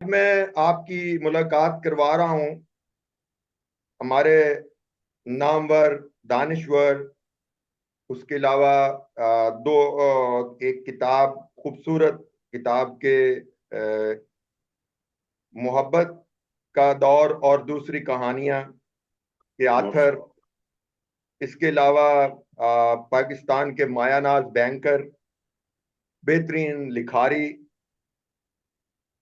मैं आपकी मुलाकात करवा रहा हूं हमारे नामवर दानिश्वर। उसके अलावा एक किताब, खूबसूरत किताब के मोहब्बत का दौर और दूसरी कहानियां के माशा। आथर। इसके अलावा पाकिस्तान के मायानाज बैंकर, बेहतरीन लिखारी।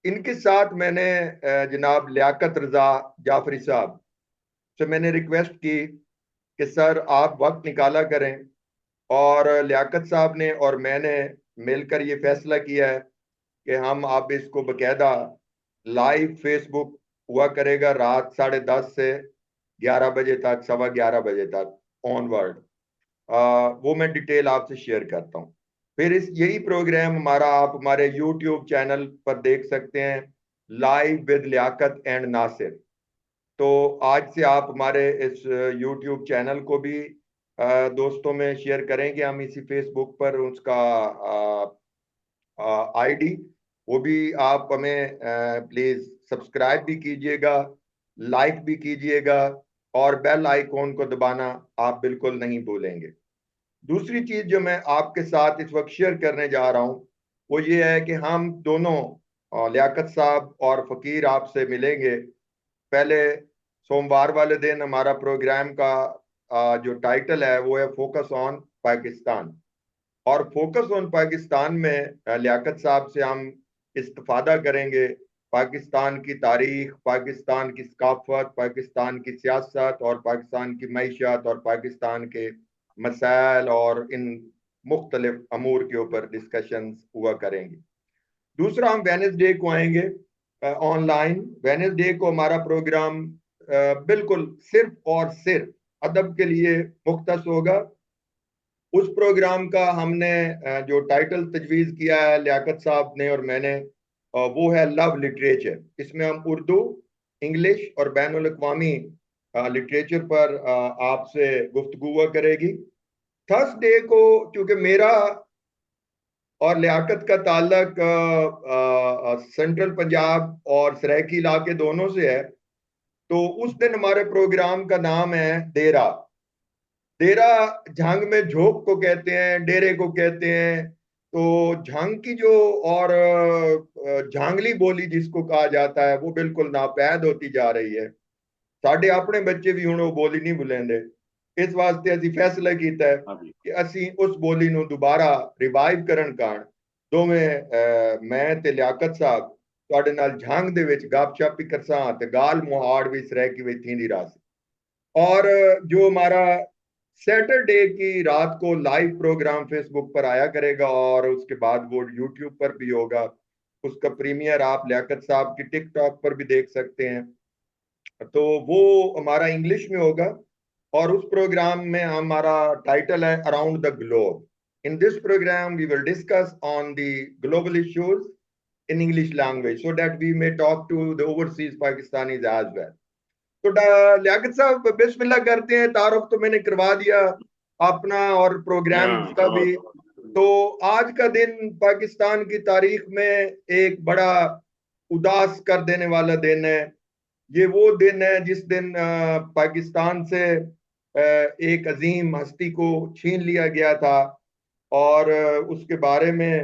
इनके साथ मैंने जनाब लियाकत रजा जाफरी साहब से मैंने रिक्वेस्ट की कि सर आप वक्त निकाला करें। और लियाकत साहब ने और मैंने मिलकर ये फैसला किया है कि हम अब इसको बकायदा लाइव फेसबुक हुआ करेगा रात 10:30 से 11 बजे तक, 11:15 बजे तक ऑनवर्ड। वो मैं डिटेल आपसे शेयर करता हूँ। फिर इस यही प्रोग्राम हमारा आप हमारे यूट्यूब चैनल पर देख सकते हैं, live with Liaquat and Nasir. तो आज से आप हमारे इस यूट्यूब चैनल को भी दोस्तों में शेयर करेंगे। हम इसी फेसबुक पर उसका आईडी, वो भी आप हमें प्लीज सब्सक्राइब भी कीजिएगा, लाइक भी कीजिएगा, और बेल आइकॉन को दबाना आप बिल्कुल नहीं भूलेंगे। दूसरी चीज जो मैं आपके साथ इस वक्त शेयर करने जा रहा हूं वो ये है कि हम दोनों लियाकत साहब और फकीर आपसे मिलेंगे। पहले सोमवार वाले दिन हमारा प्रोग्राम का जो टाइटल है वो है फोकस ऑन पाकिस्तान। और फोकस ऑन पाकिस्तान में लियाकत साहब से हम इस्तिफादा करेंगे पाकिस्तान की तारीख, पाकिस्तान की सकाफत, पाकिस्तान की सियासत और पाकिस्तान की मैशत और पाकिस्तान के मसाइल और इन मुख्तलिफ अमूर के ऊपर डिस्कशंस हुआ करेंगे। दूसरा, हम वेनेसडे को आएंगे ऑनलाइन। वेनेसडे को हमारा प्रोग्राम बिल्कुल सिर्फ और सिर्फ अदब के लिए मुख्तस होगा। उस प्रोग्राम का हमने जो टाइटल तजवीज़ किया है लियाकत साहब ने और मैंने, वो है लव लिटरेचर। इसमें हम उर्दू, इंग्लिश और बैनुल अक़वामी लिटरेचर पर आपसे गुफ्तगू हुआ करेगी। थर्सडे को चूंकि मेरा और लियाकत का ताल्लक सेंट्रल पंजाब और सराइकी इलाके दोनों से है, तो उस दिन हमारे प्रोग्राम का नाम है डेरा। डेरा झांग में झोंक को कहते हैं, डेरे को कहते हैं। तो झांग की जो और झांगली बोली जिसको कहा जाता है वो बिल्कुल नापैद होती जा रही है। साढ़े अपने बच्चे भी हूँ वो बोली नहीं भुलेंगे। इस वास्ते असी फैसला किया है हाँ जी। कि असी उस बोली ਨੂੰ ਦੁਬਾਰਾ ਰਿਵਾਈਵ ਕਰਨ ਕਾਰਨ ਦੋਵੇਂ ਮੈਂ ਤੇ ਲਿਆਕਤ ਸਾਹਿਬ ਤੁਹਾਡੇ ਨਾਲ ਝੰਗ ਦੇ ਵਿੱਚ ਗੱਪਸ਼ਪ ਵੀ ਕਰਸਾਂ ਤੇ ਗਾਲ ਮੁਹਾੜ ਵੀ ਸਰਹਿ की वही थी रास। और जो हमारा सैटरडे की रात को लाइव प्रोग्राम फेसबुक पर आया करेगा और उसके बाद वो यूट्यूब पर भी होगा। उसका प्रीमियर आप लियाकत साहब की टिकटॉक पर भी देख सकते हैं। तो वो हमारा इंग्लिश में होगा। और उस प्रोग्राम में हमारा टाइटल है around the globe. In this programme we will discuss on the global issues in English language so that we may talk to the overseas Pakistanis as well. तो लियाकत साहब बिस्मिल्लाह करते हैं। तारुफ तो मैंने करवा दिया अपना और प्रोग्राम हाँ, का भी। बहुत तो आज का दिन पाकिस्तान की तारीख में एक बड़ा उदास कर देने वाला दिन है। ये वो दिन है जिस दिन पाकिस्तान से एक अजीम हस्ती को छीन लिया गया था। और उसके बारे में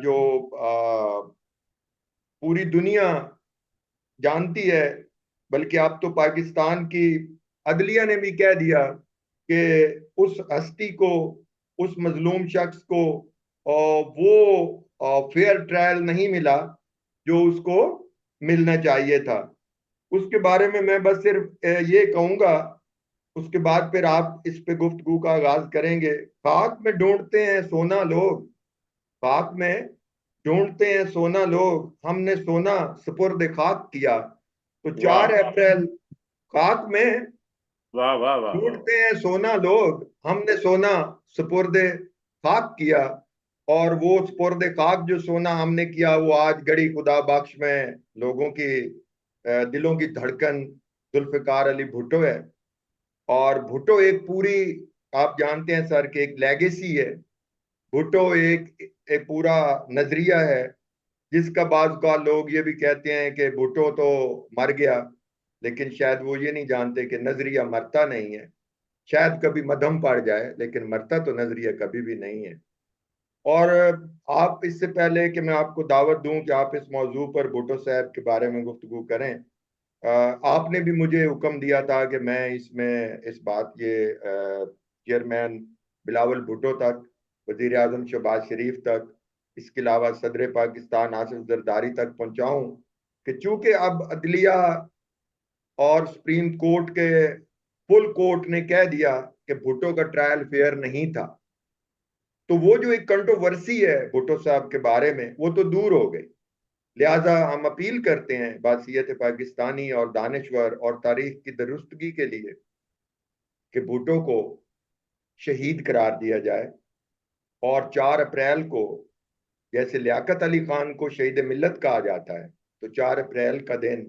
जो पूरी दुनिया जानती है, बल्कि अब तो पाकिस्तान की अदलिया ने भी कह दिया कि उस हस्ती को, उस मजलूम शख्स को वो फेयर ट्रायल नहीं मिला जो उसको मिलना चाहिए था। उसके बारे में मैं बस सिर्फ ये कहूंगा। उसके बाद फिर आप इस पे गुफ्तगू का आगाज करेंगे। खाक में ढूंढते हैं सोना लोग, खाक में ढूंढते हैं सोना लोग, हमने सोना सुपुर्द खाक किया। तो वाह। 4 अप्रैल, खाक में वाह वाह वाह वाह। ढूंढते हैं सोना लोग, हमने सोना सुपुर्द खाक किया। और वो सुपुर्द खाक जो सोना हमने किया वो आज गड़ी खुदा बख्श में लोगों की दिलों की धड़कन जुल्फिकार अली भुट्टो है। और भुट्टो एक पूरी, आप जानते हैं सर कि एक लेगेसी है। भुट्टो एक पूरा नजरिया है जिसका बाज का लोग ये भी कहते हैं कि भुट्टो तो मर गया, लेकिन शायद वो ये नहीं जानते कि नजरिया मरता नहीं है। शायद कभी मध्यम पड़ जाए, लेकिन मरता तो नजरिया कभी भी नहीं है। और आप, इससे पहले कि मैं आपको दावत दूं कि आप इस मौजू पर भुट्टो साहब के बारे में गुफ्तगू करें, आपने भी मुझे हुक्म दिया था कि मैं इसमें इस बात ये चेयरमैन बिलावल भुट्टो तक, वजीर आजम शहबाज शरीफ तक, इसके अलावा सदर पाकिस्तान आसिफ जरदारी तक पहुंचाऊं कि चूंकि अब अदलिया और सुप्रीम कोर्ट के फुल कोर्ट ने कह दिया कि भुट्टो का ट्रायल फेयर नहीं था, तो वो जो एक कंट्रोवर्सी है भुट्टो साहब के बारे में वो तो दूर हो गई। लिहाजा हम अपील करते हैं बासियत पाकिस्तानी और दानश्वर और तारीख की दुरुस्तगी के लिए कि भुट्टो को शहीद करार दिया जाए। और 4 अप्रैल को, जैसे लियाकत अली खान को शहीद मिल्लत कहा जाता है, तो 4 अप्रैल का दिन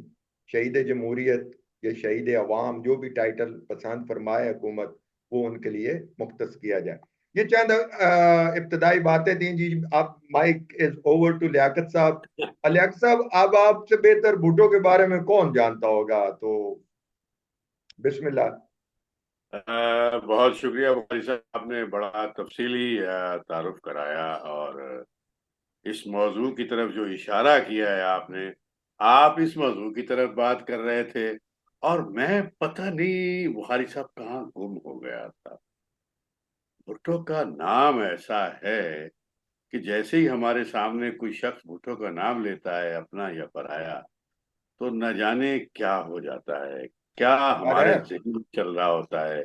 शहीद जमहूरियत या शहीद अवाम, जो भी टाइटल पसंद फरमाए हुकूमत, वो उनके लिए मुख्तस किया जाए। ये चंद इब्तदाई बातें थी जी। आप, mike is over to Liaquat साहब। लियाकत साहब, अब आपसे बेहतर भुट्टो के बारे में कौन जानता होगा, तो बिस्मिल्लाह। बहुत शुक्रिया भाई साहब, आपने बड़ा तफसीली तारुफ कराया और इस मौजू की तरफ जो इशारा किया है आपने। आप इस मौजू की तरफ बात कर रहे थे और मैं पता नहीं बुखारी साहब कहाँ गुम हो गया था। भुट्टो का नाम ऐसा है कि जैसे ही हमारे सामने कोई शख्स भुट्टो का नाम लेता है, अपना या पराया, तो न जाने क्या हो जाता है, क्या अरे हमारे ज़हन में चल रहा होता है,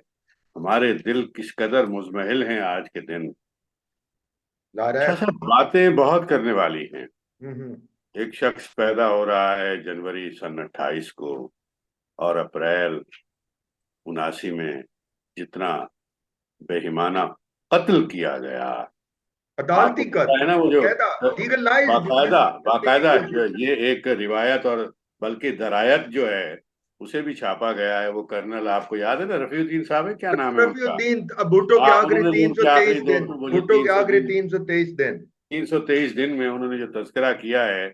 हमारे दिल किस कदर मुजमहिल हैं आज के दिन। अच्छा नारायण। साहब, बातें बहुत करने वाली हैं। हम्म। एक शख्स पैदा हो रहा है जनवरी सन 28 को, और अप्रैल 79 में जितना बेईमाना कत्ल किया गया। आपको अदालती पता है कत्ल, ना वो जो बाकायदा लीगलाइज्ड, बाकायदा जिसको करने की बाकायदा कोशिश जो कर। ये एक रिवायत और बल्कि दरायत जो है उसे भी छापा गया है। वो कर्नल, आपको याद है ना, रफीउद्दीन साहब है, क्या नाम है उनका? रफीउद्दीन, अब भुट्टो के हाँ, आखिरी उन्होंने तीन सौ उनके आखिरी तेईस दो, दिन वो जो भुट्टो के आखिरी 323 दिन। 323 दिन में उन्होंने जो तस्करा किया है।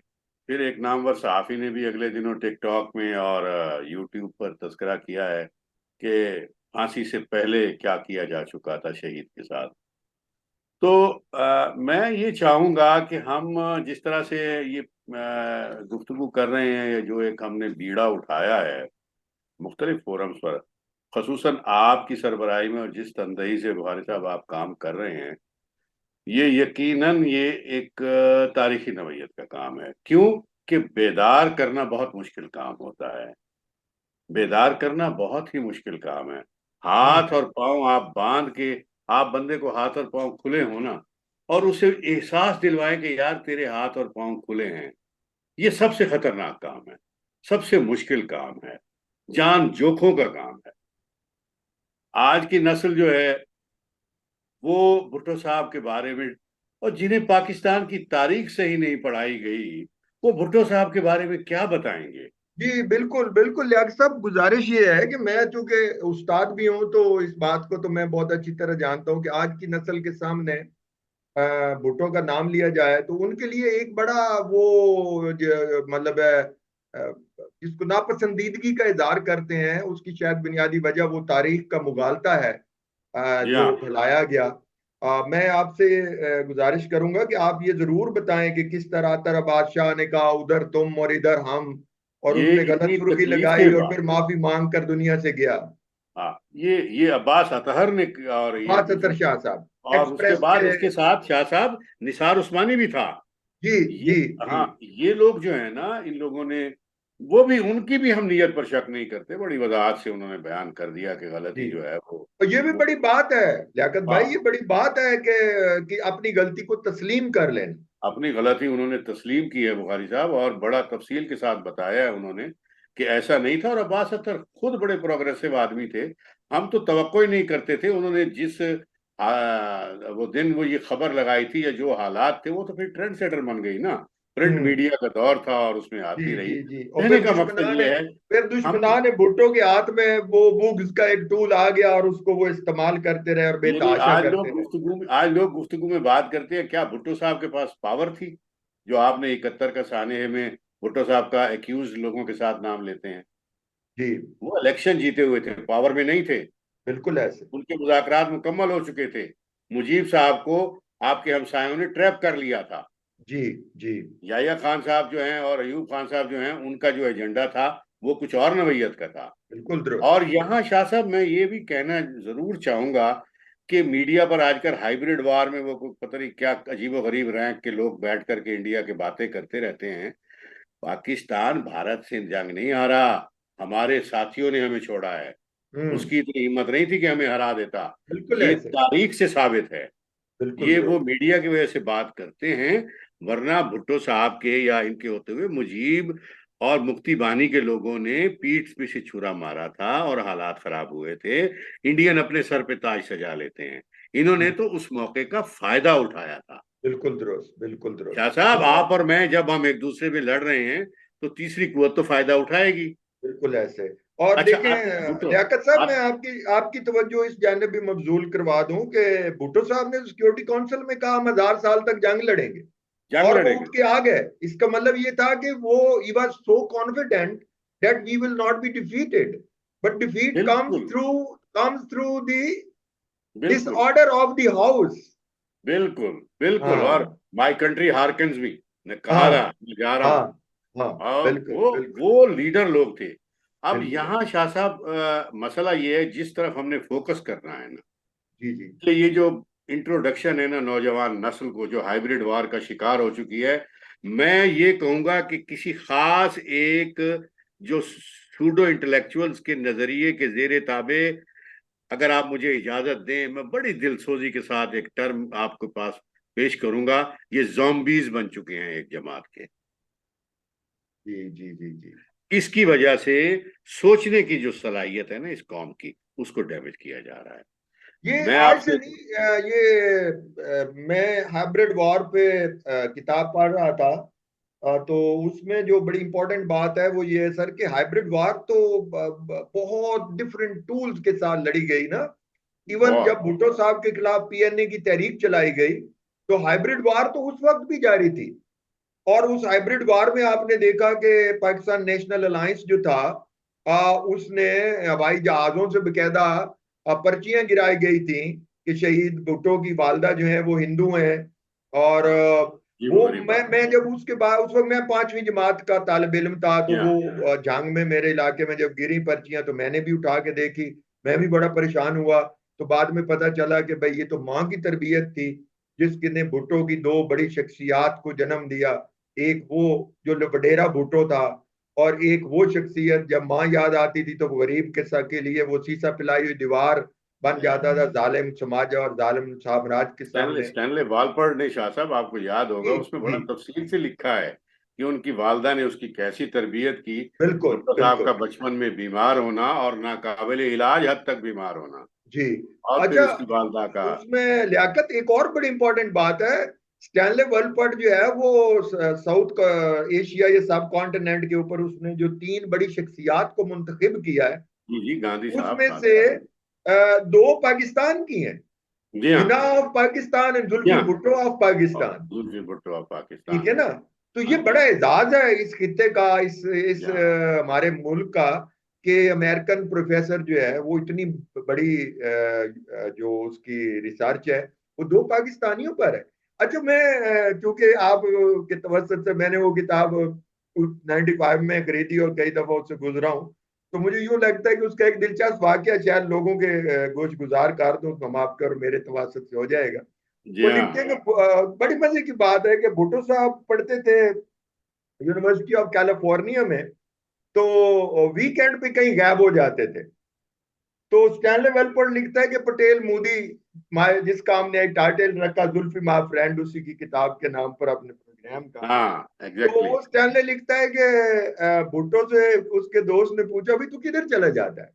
फिर एक नामवर सहाफी ने भी अगले दिनों टिकटॉक में और यूट्यूब पर तस्करा किया है कि फांसी से पहले क्या किया जा चुका था शहीद के साथ। तो मैं ये चाहूंगा कि हम जिस तरह से ये गुफ्तगू कर रहे हैं, या जो एक हमने बीड़ा उठाया है मुख्तलिफ फोरम्स पर, खसूसन आपकी सरबराही में, और जिस तंदही से बुखारी साहब आप काम कर रहे हैं, ये यकीनन ये एक तारीखी नवैयत का काम है। क्यों? कि बेदार करना बहुत मुश्किल काम होता है। बेदार करना बहुत ही मुश्किल काम है। हाथ हम्म। और पांव आप बांध के, आप बंदे को हाथ और पांव खुले हो ना, और उसे एहसास दिलवाएं कि यार तेरे हाथ और पांव खुले हैं, ये सबसे खतरनाक काम है, सबसे मुश्किल काम है, जान जोखों का काम है। आज की नस्ल जो है वो भुट्टो साहब के बारे में, और जिन्हें पाकिस्तान की तारीख से ही नहीं पढ़ाई गई, वो भुट्टो साहब के बारे में क्या बताएंगे? जी बिल्कुल बिल्कुल लियाकत साहब, गुजारिश ये है कि मैं चूंकि उस्ताद भी हूं, तो इस बात को तो मैं बहुत अच्छी तरह जानता हूं कि आज की नस्ल के सामने भुट्टो का नाम लिया जाए तो उनके लिए एक बड़ा वो मतलब है, जिसको नापसंदीदगी का इजहार करते हैं, उसकी शायद बुनियादी वजह वो तारीख का मुगालता है जी हाँ। जो फैलाया गया। मैं आपसे गुजारिश करूंगा कि आप ये जरूर बताएं कि किस तरह तरह बादशाह ने कहा उधर तुम और इधर हम, और ये उसने गलत इतनी सुर्खी तकलीफ लगाई के और बाद, फिर माफी मांग कर दुनिया से गया। हाँ, ये अब्बास अतहर ने, और ये अब्बास अतर शाह साहब, और उसके एक्सप्रेस बाद के। उसके साथ शाह साहब निसार उस्मानी भी था। जी ये, जी जी। हाँ, ये लोग जो है ना, इन लोगों ने, वो भी, उनकी भी हम नीयत पर शक नहीं करते, बड़ी वजाहत से उन्होंने बयान कर दिया कि गलती जी, जो है वो और ये भी वो बड़ी बात है लियाकत भाई, हाँ, ये बड़ी बात है कि अपनी गलती को तस्लीम कर लेना। अपनी गलती उन्होंने तस्लीम की है बुखारी साहब, और बड़ा तफसील के साथ बताया है उन्होंने कि ऐसा नहीं था। और अब्बास अख्तर खुद बड़े प्रोग्रेसिव आदमी थे, हम तो तवक्को ही नहीं करते थे। उन्होंने जिस वो दिन वो ये खबर लगाई थी, या जो हालात थे, वो तो फिर ट्रेंड सेटर बन गई ना। प्रिंट हम्म। मीडिया का दौर था और उसमें जी आती रही। जी जी। और कहने का मकसद ये है, फिर हम, दुश्मनान ने भुट्टो के हाथ में वो बुग्स का एक टूल आ गया और उसको वो इस्तेमाल करते रहे और ये बेतहाशा करते रहे। आज लोग गुफ्तगू में बात करते हैं, क्या भुट्टो साहब के पास पावर थी? जो आपने 71 का सानहे में भुट्टो साहब का एक्यूज लोगों के साथ नाम लेते हैं, जी। वो इलेक्शन जीते हुए थे, पावर में नहीं थे। बिल्कुल ऐसे। उनके मुज़ाकरात मुकम्मल हो चुके थे। मुजीब साहब को आपके हमसायों ने ट्रैप कर लिया था। जी। जी। याहिया खान साहब जो हैं और अयूब खान साहब जो हैं, उनका जो एजेंडा था वो कुछ और नवैयत का था। बिल्कुल दुरुस्त। और यहाँ शाह साहब मैं ये भी कहना जरूर चाहूंगा कि मीडिया पर आजकल हाइब्रिड वार में वो पता नहीं क्या अजीबो गरीब रैंक के लोग बैठ करके इंडिया के बातें करते रहते हैं। पाकिस्तान भारत से जंग नहीं हारा, हमारे साथियों ने हमें छोड़ा है। हम्म। उसकी इतनी हिम्मत नहीं थी कि हमें हरा देता। बिल्कुल ये ऐसे। तारीख से साबित है। बिल्कुल ये वो दुरुस्त। मीडिया की वजह से बात करते हैं, वरना भुट्टो साहब के या इनके होते हुए मुजीब और मुक्ति बानी के लोगों ने पीठ पे से छुरा मारा था और हालात खराब हुए थे। इंडियन अपने सर पे ताज सजा लेते हैं, इन्होंने तो उस मौके का फायदा उठाया था। बिल्कुल दुरुस्त। बिल्कुल शाह दुरुस्त। साहब, तो आप और मैं जब हम एक दूसरे में लड़ रहे हैं तो तीसरी कुवत तो फायदा उठाएगी। बिल्कुल ऐसे। और अच्छा, आप देखें भुट्टो, लियाकत साहब, मैं आप आपकी आपकी तवज्जो इस जानब भी मबजूल करवा दूं कि भुट्टो साहब ने सिक्योरिटी काउंसिल में कहा हम 1000 साल तक जंग लड़ेंगे, जंग और वो लड़ेंगे। उठ के आ गए। इसका मतलब ये था कि वो he was so confident that we will not be defeated, but defeat बिल्कुल, कम्स थ्रू द बिल्कुल, डिसऑर्डर ऑफ द हाउस। बिल्कुल, बिल्कुल। और हाँ। माई कंट्री हार्कन्स भी, मैं कहा हाँ। था मैं जा रहा हूँ। हाँ। हाँ। और बिल्कुल बिल्कुल। वो लीडर लोग थे। अब बिल्कुल। यहाँ शाह साहब, मसला ये है जिस तरफ हमने फोकस करना है ना, जी। जी। कि ये जो इंट्रोडक्शन है ना नौजवान नस्ल को जो हाइब्रिड वार का शिकार हो चुकी है, मैं ये कहूंगा कि किसी खास एक जो सूडो इंटेलेक्चुअल्स के नजरिए के जेर ताबे, अगर आप मुझे इजाजत दें, मैं बड़ी दिलसोजी के साथ एक टर्म आपके पास पेश करूंगा। ये जॉम्बीज बन चुके हैं एक जमात के। जी। जी। जी। जी। इसकी वजह से सोचने की जो सलाहियत है ना इस कौम की, उसको डैमेज किया जा रहा है। ये मैं आज से आपसे, नहीं, मैं हाइब्रिड वॉर पे किताब पढ़ रहा था। तो उसमें जो बड़ी इंपॉर्टेंट बात है वो ये है सर कि हाइब्रिड वॉर तो बहुत डिफरेंट टूल्स के साथ लड़ी गई ना। इवन बहुत जब भुट्टो साहब के खिलाफ पीएनए की तहरीक चलाई गई, तो हाइब्रिड वॉर तो उस वक्त भी जारी थी। और उस हाइब्रिड वॉर में आपने देखा कि पाकिस्तान नेशनल अलायंस जो था, उसने हवाई जहाजों से बकायदा पर्चियां गिराई गई थी कि शहीद भुट्टो की वालदा जो है वो हिंदू हैं। और हाँ जी, वो वो गरीब मैं बात। जब उसके बाद उस वक्त मैं 5वीं जमात का तालिब इल्म था, तो जी हाँ। वो जंग में मेरे इलाके में जब गिरी पर्चियां तो मैंने भी उठा के देखी। मैं भी बड़ा परेशान हुआ। तो बाद में पता चला कि भाई ये तो माँ की तरबियत थी जिसने भुट्टो की दो बड़ी शख्सियात को जन्म दिया। एक वो जो वडेरा भुट्टो था, और एक वो शख्सियत जब माँ याद आती थी तो गरीब के लिए वो शीशा पिलाई हुई दीवार बन जाता था जालिम समाज और जालिम साम्राज्य के स्टैनले सामने। स्टैनले वालपर्ड ने, शाह साहब आपको याद होगा, जी। उसमें बड़ा जी। तफसील से लिखा है कि उनकी वालदा ने उसकी कैसी तरबियत की। बिल्कुल भुट्टो साहब का बिल्कुल। बचपन में बीमार होना और नाकाबिल इलाज हद तक बीमार होना, जी। और फिर अच्छा, उसकी वालदा का। उसमें लियाकत एक और बड़ी इंपॉर्टेंट बात है। स्टैनले वर्ल्डपट जो है वो साउथ का एशिया या सब कॉन्टिनेंट के ऊपर उसने जो तीन बड़ी शख्सियात को मुंतखब किया है, जी जी, गांधी साहब, उसमें से खालिद आजम। दो पाकिस्तान की हैं। जी हाँ। जिना ऑफ पाकिस्तान एंड जी जुल्फिर हाँ। भुट्टो ऑफ और पाकिस्तान। जुल्फिर भुट्टो ऑफ ठीक पाकिस्तान। है ना। तो ये हाँ जी बड़ा हाँ। एजाज है इस खित्ते का, इस जी हाँ। हमारे मुल्क का, कि अमेरिकन प्रोफेसर जो है वो इतनी बड़ी जो उसकी रिसर्च है वो दो पाकिस्तानियों पर है। अच्छा, मैं क्योंकि आप के तवसत से मैंने वो किताब 95 में खरीदी और कई दफा उससे गुजरा हूँ, तो मुझे यूं लगता है कि उसका एक दिलचस्प वाकया शायद लोगों के गोश गुजार कर दूं तो हम आपका और मेरे तवसत से हो जाएगा। जी वो लिखते हाँ। हैं कि बड़ी मजे की बात है कि भुट्टो साहब पढ़ते थे यूनिवर्सिटी ऑफ कैलिफोर्निया में, तो वीकेंड पे कहीं गायब हो जाते थे। तो स्टैनले वेलफोर्ड लिखता है कि पटेल मोदी जिसका हमने एक टाइटल रखा जुल्फी माय फ्रेंड, उसी की किताब के नाम पर अपने प्रोग्राम का। हाँ, तो एग्जैक्टली। वो स्टैनले लिखता है कि भुट्टो से उसके दोस्त ने पूछा भाई तू किधर चला जाता है,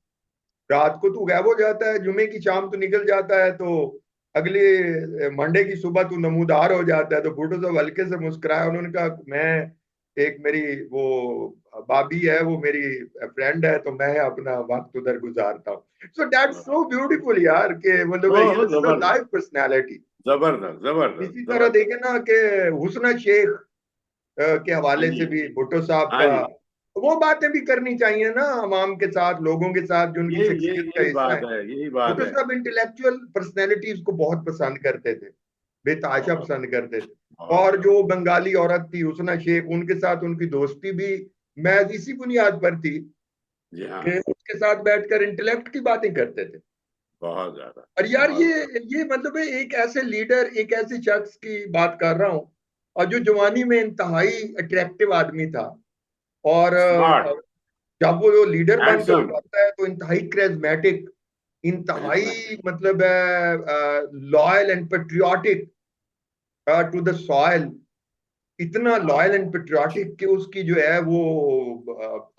रात को तू गायब हो जाता है, जुमे की शाम तू निकल जाता है, तो अगले मंडे की सुबह तू नमूदार हो जाता है। तो भुट्टो साहब हल्के से मुस्कुराया, उन्होंने कहा मैं एक मेरी वो भाभी है, वो मेरी फ्रेंड है, तो मैं अपना वक्त उधर गुजारता हूँ। सो दैट्स सो ब्यूटीफुल यार, कि मतलब ओ, लाइफ जबरदस्त, पर्सनैलिटी। जबरदस्त, जबरदस्त, इसी तरह जबरदस्त। देखे ना कि हुस्ना शेख के हाँ हवाले जी, से भी भुट्टो साहब हाँ का जी। वो बातें भी करनी चाहिए ना, अवाम के साथ, लोगों के साथ जो उनकी ये शख्सियत का यही हिस्सा बात है। है, यही बात भुट्टो है। साहब इंटेलेक्चुअल पर्सनैलिटीज को बहुत पसंद करते थे, बेताशा बहुत पसंद करते थे। बहुत और बहुत। जो बंगाली औरत थी हुसना शेख, उनके साथ उनकी दोस्ती भी मैं इसी बुनियाद पर थी जी हाँ। कि उसके साथ बैठकर इंटेलेक्ट की बातें करते थे। बहुत ज्यादा। और यार बहुत ये मतलब है एक ऐसे लीडर, एक ऐसे शख्स की बात कर रहा हूँ, और जो जवानी में इंतहाई अट्रैक्टिव आदमी था, और स्मार्ट, जब वो लीडर बनकर हैंडसम। उभरता है तो इंतहाई क्रेजमेटिक, इंतहाई मतलब loyal and patriotic to the soil, इतना लॉयल एंड पेट्रियाटिक कि उसकी जो है वो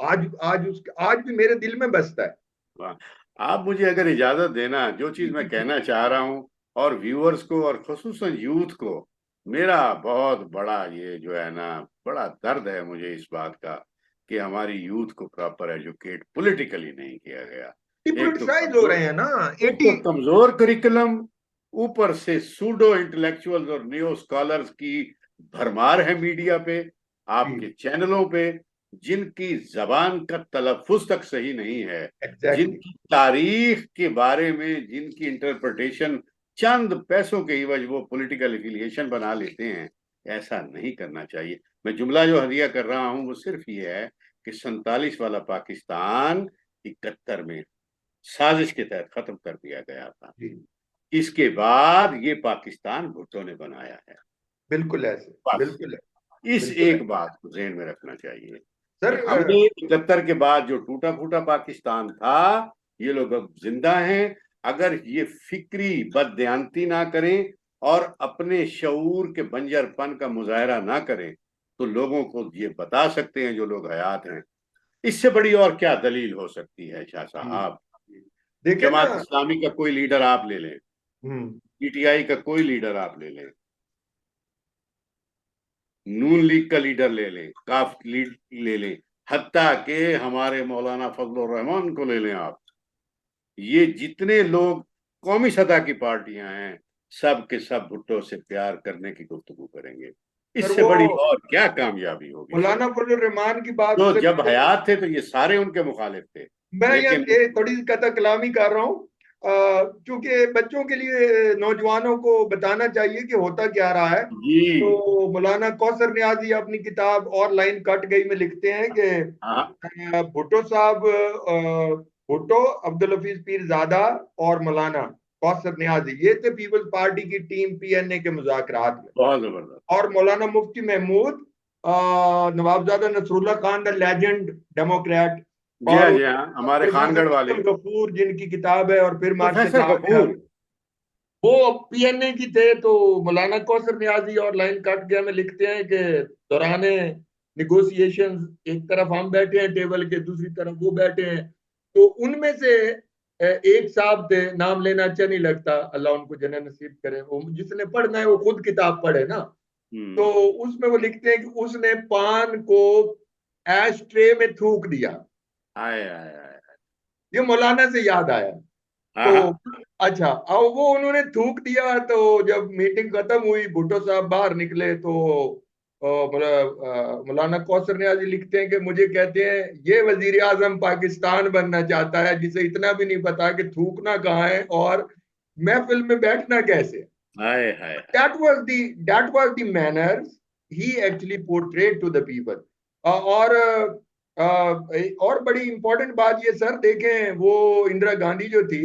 आज भी मेरे दिल में बसता है। वाह। आप मुझे अगर इजाजत देना, जो जी चीज मैं जी जी। कहना चाह रहा हूँ, और व्यूअर्स को और खुसूसन यूथ को, मेरा बहुत बड़ा ये जो है ना, बड़ा दर्द है मुझे इस बात का कि हमारी यूथ को प्रॉपर एजुकेट पॉलिटिकली नहीं किया गया। एक तो डिपोलिटिसाइज हो कमजोर, रहे हैं ना। एक तो कमजोर करिकुलम, ऊपर से सूडो इंटेलेक्चुअल्स और नियो स्कॉलर्स की भरमार है मीडिया पे, आपके जी चैनलों पे, जिनकी जबान का तलफ्फुज तक सही नहीं है, एग्जैक्टली। जिनकी तारीख के बारे में जिनकी इंटरप्रिटेशन चंद पैसों के इवज वो पॉलिटिकल एफिलिएशन बना लेते हैं। ऐसा नहीं करना चाहिए। मैं जुमला जो हदिया कर रहा हूं वो सिर्फ ये है कि 47 वाला पाकिस्तान 71 में साजिश के तहत खत्म कर दिया गया था। जी इसके बाद ये पाकिस्तान भुट्टो ने बनाया है। बिल्कुल ऐसे, बस बिल्कुल है, इस बिल्कुल है एक बात को ध्यान में रखना चाहिए कि सर। हमने 71 के बाद जो टूटा फूटा पाकिस्तान था, ये लोग अब जिंदा हैं। अगर ये फिक्री बदयांती ना करें और अपने शऊर के बंजरपन का मुजाहरा ना करें, तो लोगों को ये बता सकते हैं जो लोग हयात हैं। इससे बड़ी और क्या दलील हो सकती है शाह जी साहब? देखे ना। जमात इस्लामी का कोई लीडर आप ले लें, हम्म। पीटीआई का कोई लीडर आप ले लें, नून लीग का लीडर ले लें, काफ लीड ले लें, हत्ता के हमारे मौलाना फजल रहमान को ले लें आप, ये जितने लोग कौमी सतह की पार्टियां हैं, सब के सब भुट्टो से प्यार करने की गुफ्तगू करेंगे। सर इससे वो बड़ी और क्या कामयाबी होगी मौलाना फिर? फजल रहमान की बात जो से जब मुझे, हयात थे तो ये सारे उनके मुखालिफ थे, मैं यहाँ लेकिन थोड़ी सी कथा कलामी कर रहा हूँ, क्योंकि बच्चों के लिए, नौजवानों को बताना चाहिए कि होता क्या रहा है। जी तो मौलाना कौसर नियाजी अपनी किताब और लाइन कट गई में लिखते हैं कि हाँ। भुट्टो साहब, भुट्टो, अब्दुल हफीज पीरजादा और मौलाना कौसर नियाजी, ये थे पीपल्स पार्टी की टीम पीएनए के मुज़ाकरात में। बहुत जबरदस्त। और Maulana Mufti Mahmood, Nawabzada Nasrullah Khan the legend democrat, जी हाँ, और जी हाँ, हमारे प्रोफेसर खानगढ़ वाले अब्दुल गफूर जिनकी किताब है और फिर मार्शल प्रोफेसर लॉ में आ गफूर। गए, वो पीएनए की थे। तो मौलाना कौसर नियाजी और लाइन कट गया में लिखते हैं कि दौरान निगोशिएशन एक तरफ हम बैठे हैं टेबल के, दूसरी तरफ वो बैठे हैं। तो उनमें से एक साहब थे, नाम लेना अच्छा नहीं लगता, अल्लाह उनको जन्नत नसीब करे, वो जिसने पढ़ना है वो खुद किताब पढ़े ना। तो हम्म। उसमें वो लिखते हैं कि उसने पान को एश ट्रे में थूक दिया। आए आए आए। ये मौलाना से याद आया। हाँ तो हाँ। अच्छा, अब वो उन्होंने थूक दिया, तो जब मीटिंग खत्म हुई, भुट्टो साहब बाहर निकले, तो मौलाना कौसर नियाज़ी लिखते हैं कि मुझे कहते हैं ये वजीर आजम पाकिस्तान बनना चाहता है जिसे इतना भी नहीं पता कि थूकना कहाँ है और महफिल में बैठना कैसे है। हाय हाय। That was the manners he actually portrayed to the people. और बड़ी इंपॉर्टेंट बात ये सर देखें, वो इंदिरा गांधी जो थी,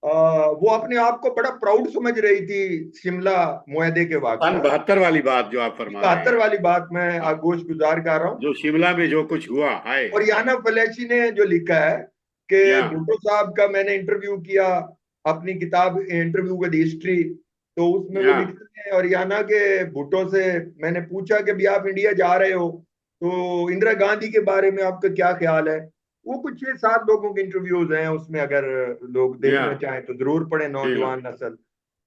वो अपने आप को बड़ा प्राउड समझ रही थी शिमला मुआहदे के वक्त सन ना। 72 वाली बात जो आप फरमा रहे 72 हैं। वाली बात मैं हाँ, आगोश गुजार कर रहा हूँ। जो शिमला में जो कुछ हुआ, हाय और हाय। याना फलैशी ने जो लिखा है कि या भुट्टो साहब का मैंने इंटरव्यू किया, अपनी किताब इंटरव्यू विद हिस्ट्री, तो उसमें वो या लिखते हैं, और याना के भुट्टो से मैंने पूछा कि भी आप इंडिया जा रहे हो तो इंदिरा गांधी के बारे में आपका क्या ख्याल है। वो कुछ 6-7 लोगों के इंटरव्यूज हैं उसमें, अगर लोग या देखना चाहें तो जरूर पढ़े, जी लो। नौजवान नस्ल।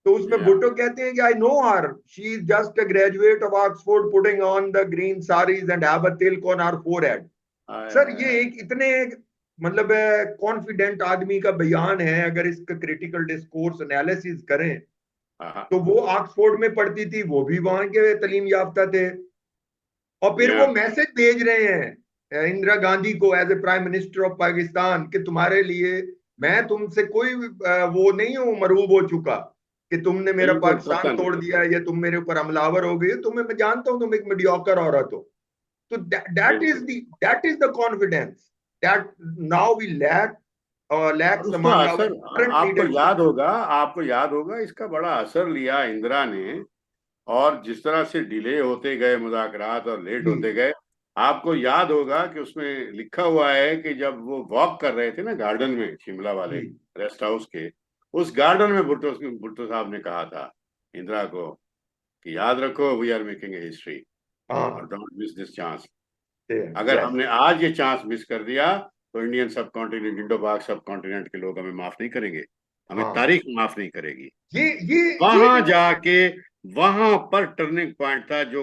तो उसमें या भुट्टो कहते हैं कि I know her, she is just a graduate of Oxford putting on the green saris and have a Tilak on her forehead. Hi sir hi ये हाय। एक इतने मतलब कॉन्फिडेंट आदमी का बयान है, अगर इसका क्रिटिकल डिस्कोर्स एनालिसिस करें हाँ हाँ। तो वो ऑक्सफोर्ड में पढ़ती थी, वो भी वहां के तालीम याफ्ता थे, और फिर या वो मैसेज भेज रहे हैं इंदिरा गांधी को as a prime minister of Pakistan कि तुम्हारे लिए मैं तुमसे कोई वो नहीं हूं, मरूब हो चुका कि तुमने मेरा बिल्कुल पाकिस्तान पसंद। तोड़ दिया है या तुम मेरे ऊपर हमलावर हो गए, तुम्हें मैं जानता हूं तुम एक मीडियोकर औरत हो। तो बिल्कुल। That is the confidence that now we are lacks उसका अमंग आवर असर, करंट आपको लीडरशिप। याद होगा, आपको याद होगा इसका बड़ा असर लिया इंदिरा ने। और जिस तरह से डिले होते गए मुज़ाकरात और लेट जी होते गए, आपको याद होगा कि उसमें लिखा हुआ है कि जब वो वॉक कर रहे थे ना गार्डन में, शिमला वाले जी रेस्ट हाउस के, उस गार्डन में भुट्टो भुट्टो साहब ने कहा था इंदिरा को कि याद रखो, we are making a history और हाँ डोंट मिस दिस चांस। अगर यस। हमने आज ये चांस मिस कर दिया तो इंडियन सब कॉन्टिनेंट, इंडो पाक सब कॉन्टिनेंट के लोग हमें माफ नहीं करेंगे, हमें हाँ तारीख माफ नहीं करेगी। ये ये ये वहां जो जाके, वहां पर टर्निंग पॉइंट था जो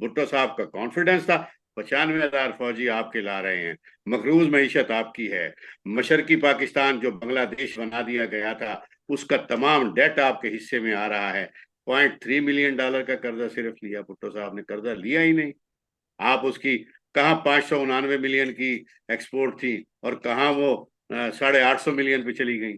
भुट्टो साहब का कॉन्फिडेंस था। 95,000 फौजी आपके ला रहे हैं, मकरूज मईशत आपकी है, मशरकी पाकिस्तान जो बांग्लादेश बना दिया गया था उसका तमाम डेट आपके हिस्से में आ रहा है। $0.3 मिलियन का कर्जा सिर्फ लिया, भुट्टो साहब ने कर्जा लिया ही नहीं। आप उसकी कहाँ 599 मिलियन की एक्सपोर्ट थी और कहाँ वो 850 मिलियन पे चली गई।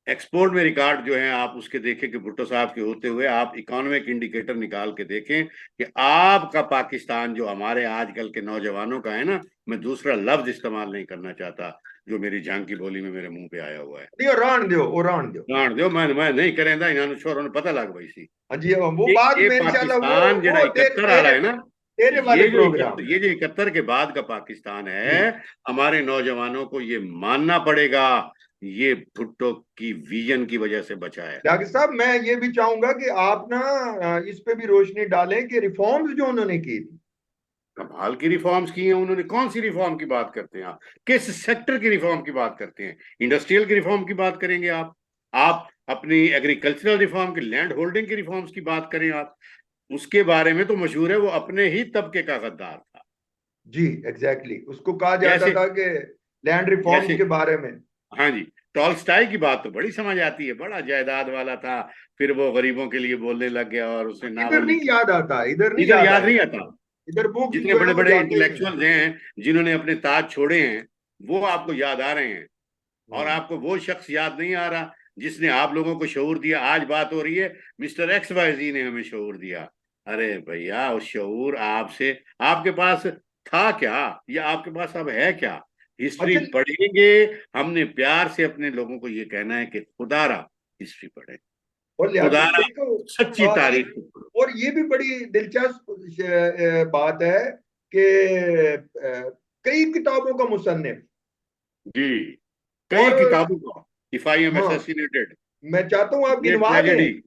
एक्सपोर्ट में रिकॉर्ड जो है आप उसके देखें कि भुट्टो साहब के होते हुए आप इकोनॉमिक इंडिकेटर निकाल के देखें कि आपका पाकिस्तान जो हमारे आजकल के नौजवानों का है ना, मैं दूसरा लफ्ज इस्तेमाल नहीं करना चाहता जो मेरी झांग की बोली में मेरे मुंह पे आया हुआ है। नहीं, और रान दो। जान दो, मैं नहीं करेंदा, इन्होंने छोरों ने पता लग भाई सी हाँ जी, वो कि बाद ये में इंशाल्लाह पाकिस्तान जरा वो 71 आ रहा तेरे है ना, तेरे वाले प्रोग्राम में। ये जो 71 के बाद का पाकिस्तान जी है, हमारे नौजवानों को ये मानना पड़ेगा ये भुट्टो की विजन की वजह से बचा है। डॉक्टर साहब, मैं ये भी चाहूंगा कि आप ना इस पे भी रोशनी डालें कि रिफॉर्म्स जो उन्होंने की थी। कमाल की रिफॉर्म्स की हैं उन्होंने। कौन सी रिफॉर्म की बात करते हैं आप? किस सेक्टर की रिफॉर्म की बात करते हैं? इंडस्ट्रियल की रिफॉर्म की बात करेंगे आप अपनी एग्रीकल्चरल रिफॉर्म की, लैंड होल्डिंग की रिफॉर्म्स की बात करें आप, उसके बारे में तो मशहूर है वो अपने ही तबके का गद्दार था। जी एग्जैक्टली उसको कहा जाता जैसे था कि लैंड रिफॉर्म्स जैसे के बारे में। हाँ जी, टॉल्स्टाई की बात तो बड़ी समझ आती है, बड़ा जायदाद वाला था, फिर वो गरीबों के लिए बोलने लग गया और उसने इधर नावल नहीं लिखे। याद आता, इधर नहीं इधर याद याद नहीं आएगा। आता। इधर बुक्स जितने जो है बड़े वो बड़े जाते ही नहीं। इंटेलेक्चुअल्स हैं जिन्होंने अपने ताज छोड़े हैं, वो आपको याद आ रहे हैं। और हम्म। आपको वो शख्स याद नहीं आ रहा जिसने आप लोगों को शऊर दिया। आज बात हो रही है मिस्टर एक्स वाई जी ने हमें शऊर दिया। अरे भैया, उस शऊर आपसे, आपके पास था क्या या आपके पास अब है क्या? हिस्ट्री अच्छा। पढ़ेंगे। हमने प्यार से अपने लोगों को ये कहना है कि खुदारा हिस्ट्री पढ़े, और लिहाजा साहब खुदारा देखो, सच्ची ये तारीख को पढ़ो। और ये भी बड़ी दिलचस्प बात है कि कई किताबों का मुसन्निफ। जी, कई और किताबों का। इफ आई एम हाँ, एसेसिनेटेड, मैं चाहता हूँ आप ये गिनवा दें। ट्रेजेडी।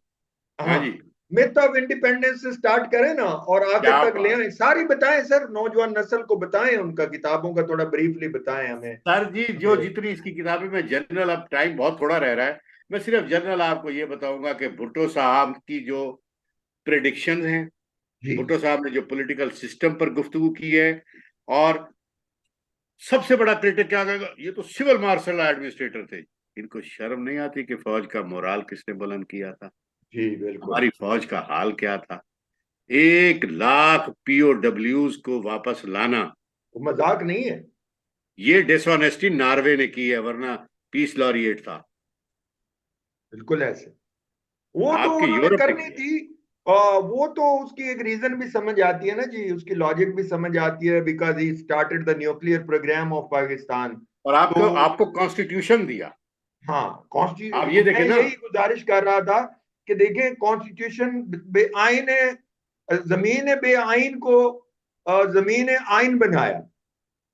हाँ हाँ, जी, मिथ ऑफ इंडिपेंडेंस से स्टार्ट करें ना और आखिर क्या तक ले बात। आए, सारी बताएं सर, नौजवान नस्ल को बताएं, उनका किताबों का थोड़ा ब्रीफली बताएं हमें। सर जी, जो जितनी इसकी किताबें, मैं जनरल, अब टाइम बहुत थोड़ा रह रहा है, मैं सिर्फ जनरल आपको ये बताऊंगा कि भुट्टो साहब की जो प्रेडिक्शन हैं, जी भुट्टो साहब ने जो पॉलिटिकल सिस्टम पर गुफ्तगू की है, और सबसे बड़ा क्रिटिक क्या कहेगा, ये तो सिविल मार्शल एडमिनिस्ट्रेटर थे। इनको शर्म नहीं आती कि फौज का मोराल किसने बुलंद किया था? जी बिल्कुल। हमारी फौज का हाल क्या था? 1 लाख POWs को वापस लाना, वो मजाक नहीं है। ये डिसऑनेस्टी नॉर्वे ने की है, वरना पीस लॉरिएट था। बिल्कुल ऐसे वो तो आपके उन्होंने यूरोप ने करनी की है। थी। वो तो उसकी एक रीजन भी समझ आती है ना जी, उसकी लॉजिक भी समझ आती है, because he started the nuclear programme of Pakistan. और तो आपको आपको कॉन्स्टिट्यूशन दिया। हाँ, आप ये कॉन्स्टिट्यूशन मैं देखें ना। यही गुजारिश कर रहा था कि देखें, कॉन्स्टिट्यूशन बेआइन है, जमीन बेआइन को जमीन आइन बनाया,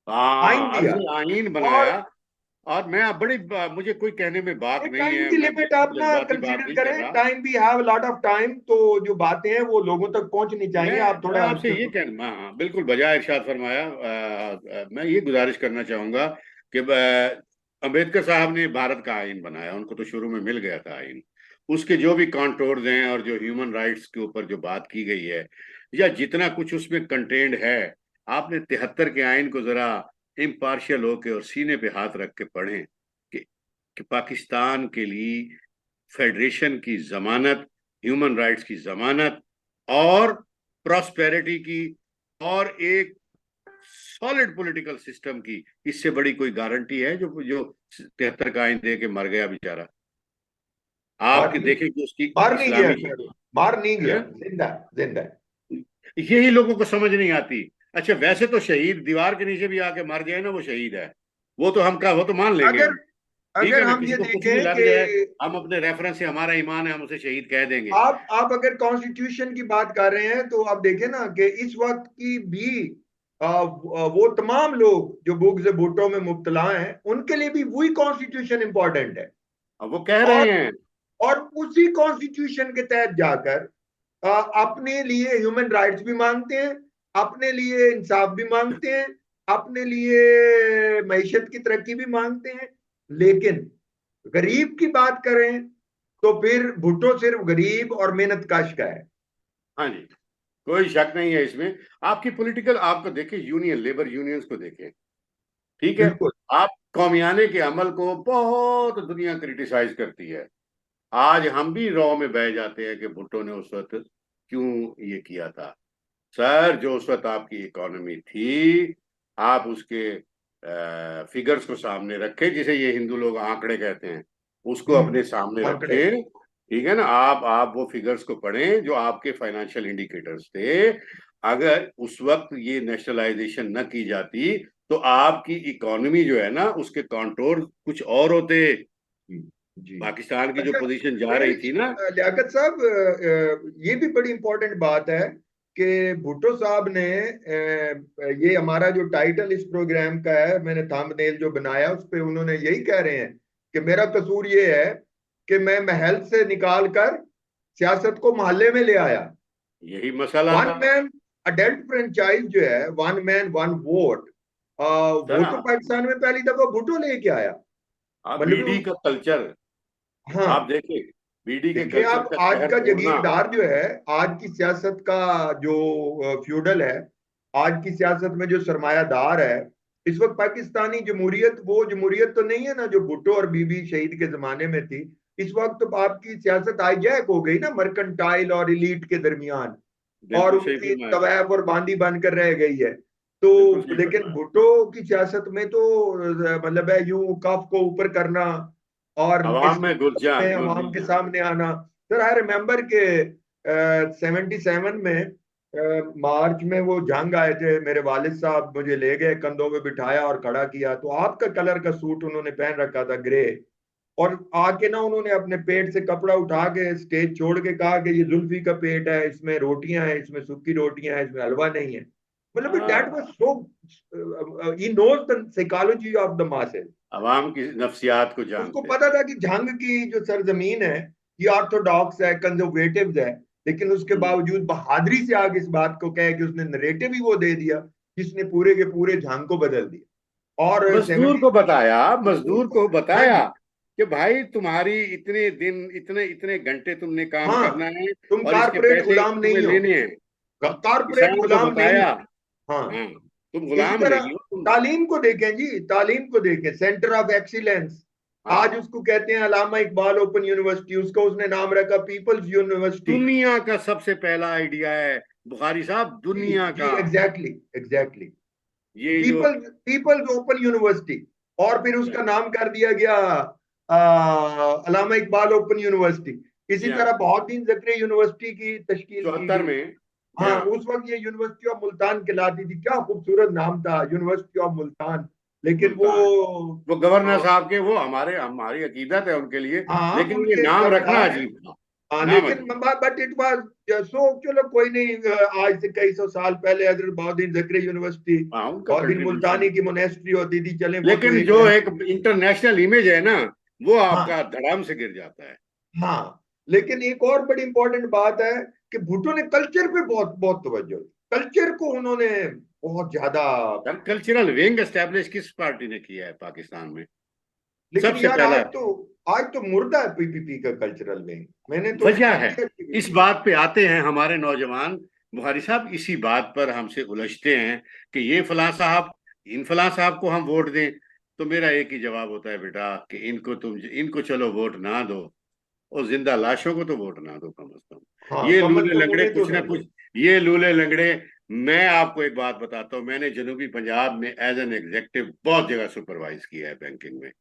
आइन हाँ, दिया। अर्ज आइन और बनाया। और मैं अब मुझे कोई कहने में बात नहीं टाइम है, की मैं लिमिट आप बिल्कुल ना जज्बाती बात कंसीडर नहीं कर करें, रहा। टाइम भी हैव लॉट ऑफ टाइम, तो जो बातें हैं वो लोगों तक पहुंचनी चाहिए, आप मैं थोड़ा आपसे ये कहना, हाँ हाँ, बिल्कुल बजाय इरशाद फरमाया। मैं ये गुजारिश करना चाहूंगा कि अम्बेडकर साहब ने भारत का आइन बनाया, उनको तो शुरू में मिल गया था आइन। उसके जो भी कॉन्टोर्स हैं और जो ह्यूमन राइट्स के ऊपर जो बात की गई है, या जितना कुछ उसमें कंटेंट है, आपने 73 के आइन को जरा इम्पार्शियल होके और सीने पे हाथ रख के पढ़ें कि, कि पाकिस्तान के लिए फेडरेशन की जमानत, ह्यूमन राइट्स की जमानत और प्रॉस्पेरिटी की और एक सॉलिड पॉलिटिकल सिस्टम की, इससे बड़ी कोई गारंटी है? जो जो 73 का आइन दे के मर गया बेचारा, आप मर नहीं देखें कि उसकी मर नहीं गया इस्लामी सर, मर नहीं गया, है? जिंदा जिंदा है। यही लोगों को समझ नहीं आती। अच्छा, वैसे तो शहीद दीवार के नीचे भी आके मर जाए ना, वो शहीद है। वो तो हम का वो तो मान लेंगे अगर हम। ठीक अगर है ना, हम किसी ये को कुछ भी देखें लग कि जाए, हम अपने रेफरेंस से, हमारा ईमान है, हम उसे शहीद कह देंगे। आप अगर कॉन्स्टिट्यूशन की बात कर रहे हैं तो आप देखें ना कि इस वक्त की भी वो तमाम लोग जो बुग्ज भुट्टो में मुब्तला हैं उनके लिए भी वही कॉन्स्टिट्यूशन इंपॉर्टेंट है। अब वो कह और रहे हैं। और उसी कॉन्स्टिट्यूशन के तहत जाकर अपने लिए ह्यूमन राइट्स भी मांगते हैं, अपने लिए इंसाफ भी मांगते हैं, अपने लिए मईशत की तरक्की भी मांगते हैं। लेकिन गरीब की बात करें तो फिर भुट्टो सिर्फ गरीब और मेहनत कश का है। हाँ जी, कोई शक नहीं है इसमें। आपकी पॉलिटिकल, आपको देखें, यूनियन, लेबर यूनियंस को देखें, ठीक है। बिल्कुल। आप कौमियाने के अमल को बहुत दुनिया क्रिटिसाइज करती है। आज हम भी रॉ में बह जाते हैं कि भुट्टो ने उस वक्त क्यों ये किया था। सर, जो उस वक्त आपकी इकोनॉमी थी, आप उसके फिगर्स को सामने रखें, जिसे ये हिंदू लोग आंकड़े कहते हैं, उसको अपने सामने आंकड़े। रखें। ठीक है ना, आप वो फिगर्स को पढ़ें जो आपके फाइनेंशियल इंडिकेटर्स थे। अगर उस वक्त ये नेशनलाइजेशन न की जाती तो आपकी इकोनॉमी जो है ना, उसके कंटोर कुछ और होते। जी जी। पाकिस्तान की जो अच्छा, पोजीशन जा मैं रही थी ना। लियाकत साहब, ये भी बड़ी इंपॉर्टेंट बात है कि भुट्टो साहब ने ये हमारा जो टाइटल इस प्रोग्राम का है, मैंने थंबनेल जो बनाया उस पे उन्होंने यही कह रहे हैं कि मेरा कसूर ये है कि मैं महल से निकाल कर सियासत को मोहल्ले में ले आया। यही मसला वन था। मैन अडल्ट फ्रेंचाइज जो है, one man one vote, sir, वो तो पाकिस्तान में पहली दफा भुट्टो लेके आया। आप बीडी मतलब का कल्चर आप हाँ, देखिए, बीडी के देखिए कल्चर आप का आज कहर का तोड़ना। जगीरदार जो है, आज की सियासत का जो फ्यूडल है, आज की सियासत में जो सरमायादार है, इस वक्त पाकिस्तानी जमहूरियत वो जमहूरियत तो नहीं है ना जो भुट्टो और बीबी शहीद के जमाने में थी। इस वक्त तो आपकी सियासत हाईजैक हो गई ना मर्केंटाइल और इलीट के दरमियान, और बिल्कुल सही उनकी फरमाया। तवैब और बांदी बनकर रह गई है। बिल्कुल तो सही लेकिन फरमाया। भुट्टो की सियासत में तो मतलब है यूं कफ को ऊपर करना और अवाम इस में घुस जा, में घुस अवाम मिल के जा। सामने आना। सर आई रिमेम्बर के 77 में मार्च में वो जंग आए थे, मेरे वालिद साहब मुझे ले गए, कंधों में बिठाया और खड़ा किया, तो आपका कलर का सूट उन्होंने पहन रखा था, ग्रे। और आके ना उन्होंने अपने पेट से कपड़ा उठा के स्टेज छोड़ के कहा कि ये जुल्फी का पेट है, इसमें रोटियां हैं, इसमें सूखी रोटियां हैं, इसमें हलवा नहीं है। मतलब दैट वाज हाँ, so, he knows the psychology of the masses. अवाम की नफ्सियात को उसको जानते पता थे। था कि जंग की जो सरजमीन है ये ऑर्थोडॉक्स है, कंजर्वेटिव है, लेकिन उसके हम्म। बावजूद बहादुरी से आगे इस बात को कहे कि उसने नरेटिव ही वो दे दिया जिसने पूरे के पूरे जंग को बदल दिया। और मजदूर 70 को बताया, मजदूर मजदूर को। को हाँ बताया जी। कि भाई, तुम्हारी इतने दिन, इतने इतने घंटे तुमने काम हाँ, करना है, तुम और इसके कारपोरेट पैसे गुलाम तुम्हें नहीं हो, लेने हैं। कारपोरेट किसान को गुलाम नहीं बताया। हो। हाँ। हाँ, तुम इसी गुलाम तरह नहीं हो तुम। तालीम को देखें जी, तालीम को देखें, सेंटर ऑफ एक्सीलेंस आज हाँ, उसको कहते हैं, अलामा इकबाल ओपन यूनिवर्सिटी, उसको उसने नाम रखा पीपल्स यूनिवर्सिटी। दुनिया का सबसे पहला आइडिया है बुखारी साहब, जी दुनिया जी, का। Exactly exactly. ये जो पीपल पीपल्स ओपन यूनिवर्सिटी, और फिर उसका नाम कर दिया गया अलामा इकबाल ओपन यूनिवर्सिटी। इसी जी हाँ, तरह बहाउद्दीन जकरिया यूनिवर्सिटी की तश्कील की 74 गई। में। जी हाँ, हाँ। उस वक्त ये यूनिवर्सिटी ऑफ मुल्तान कहलाती थी, क्या खूबसूरत नाम था, यूनिवर्सिटी ऑफ मुल्तान। लेकिन वो मुल्तान, वो गवर्नर अ, साहब के, वो हमारे, हमारी अकीदत है उनके लिए। हाँ लेकिन ये उनके नाम रखना ताबेदार है। अजीब था। हाँ, नाम लेकिन अजीब। बट इट वाज सो, चलो कोई नहीं, आज से कई सौ साल पहले हजरत बहाउद्दीन जकरिया यूनिवर्सिटी, हाँ, उनका बहाउद्दीन कंट्रीब्यूशन मुल्तानी है। की मोनेस्ट्री होती थी, चले वो तो लेकिन एक जो लेवल। एक इंटरनेशनल इमेज है ना, वो हाँ आपका धड़ाम से गिर जाता है। हाँ। लेकिन एक और बड़ी इंपॉर्टेंट बात है कि भुट्टो ने कल्चर पे बहुत बहुत तवज्जो दी। कल्चर को उन्होंने बहुत ज्यादा। सर, कल्चरल विंग एस्टेब्लिश किस पार्टी ने किया है पाकिस्तान में? लेकिन सबसे यार पहला। आज तो मुर्दा है पीपीपी का कल्चरल विंग। मैंने तो वजह उसकी है, पिक्चर भी इस देखी। बात पे आते हैं हमारे नौजवान बुखारी साहब, इसी बात पर हमसे उलझते हैं कि ये फलां साहब, इन फलां साहब को हम वोट दें। तो मेरा एक ही जवाब होता है, बेटा, कि इनको चलो वोट ना दो, और जिंदा लाशों को तो वोट ना दो कम से कम। हाँ, ये कम अज लूले कम लंगड़े उन्हें तो कुछ ना ना कुछ, दो। ये लूले लंगड़े। मैं आपको एक बात बताता हूँ, मैंने जनूबी पंजाब में एज एन एग्जेक्टिव बहुत जगह सुपरवाइज किया है बैंकिंग में।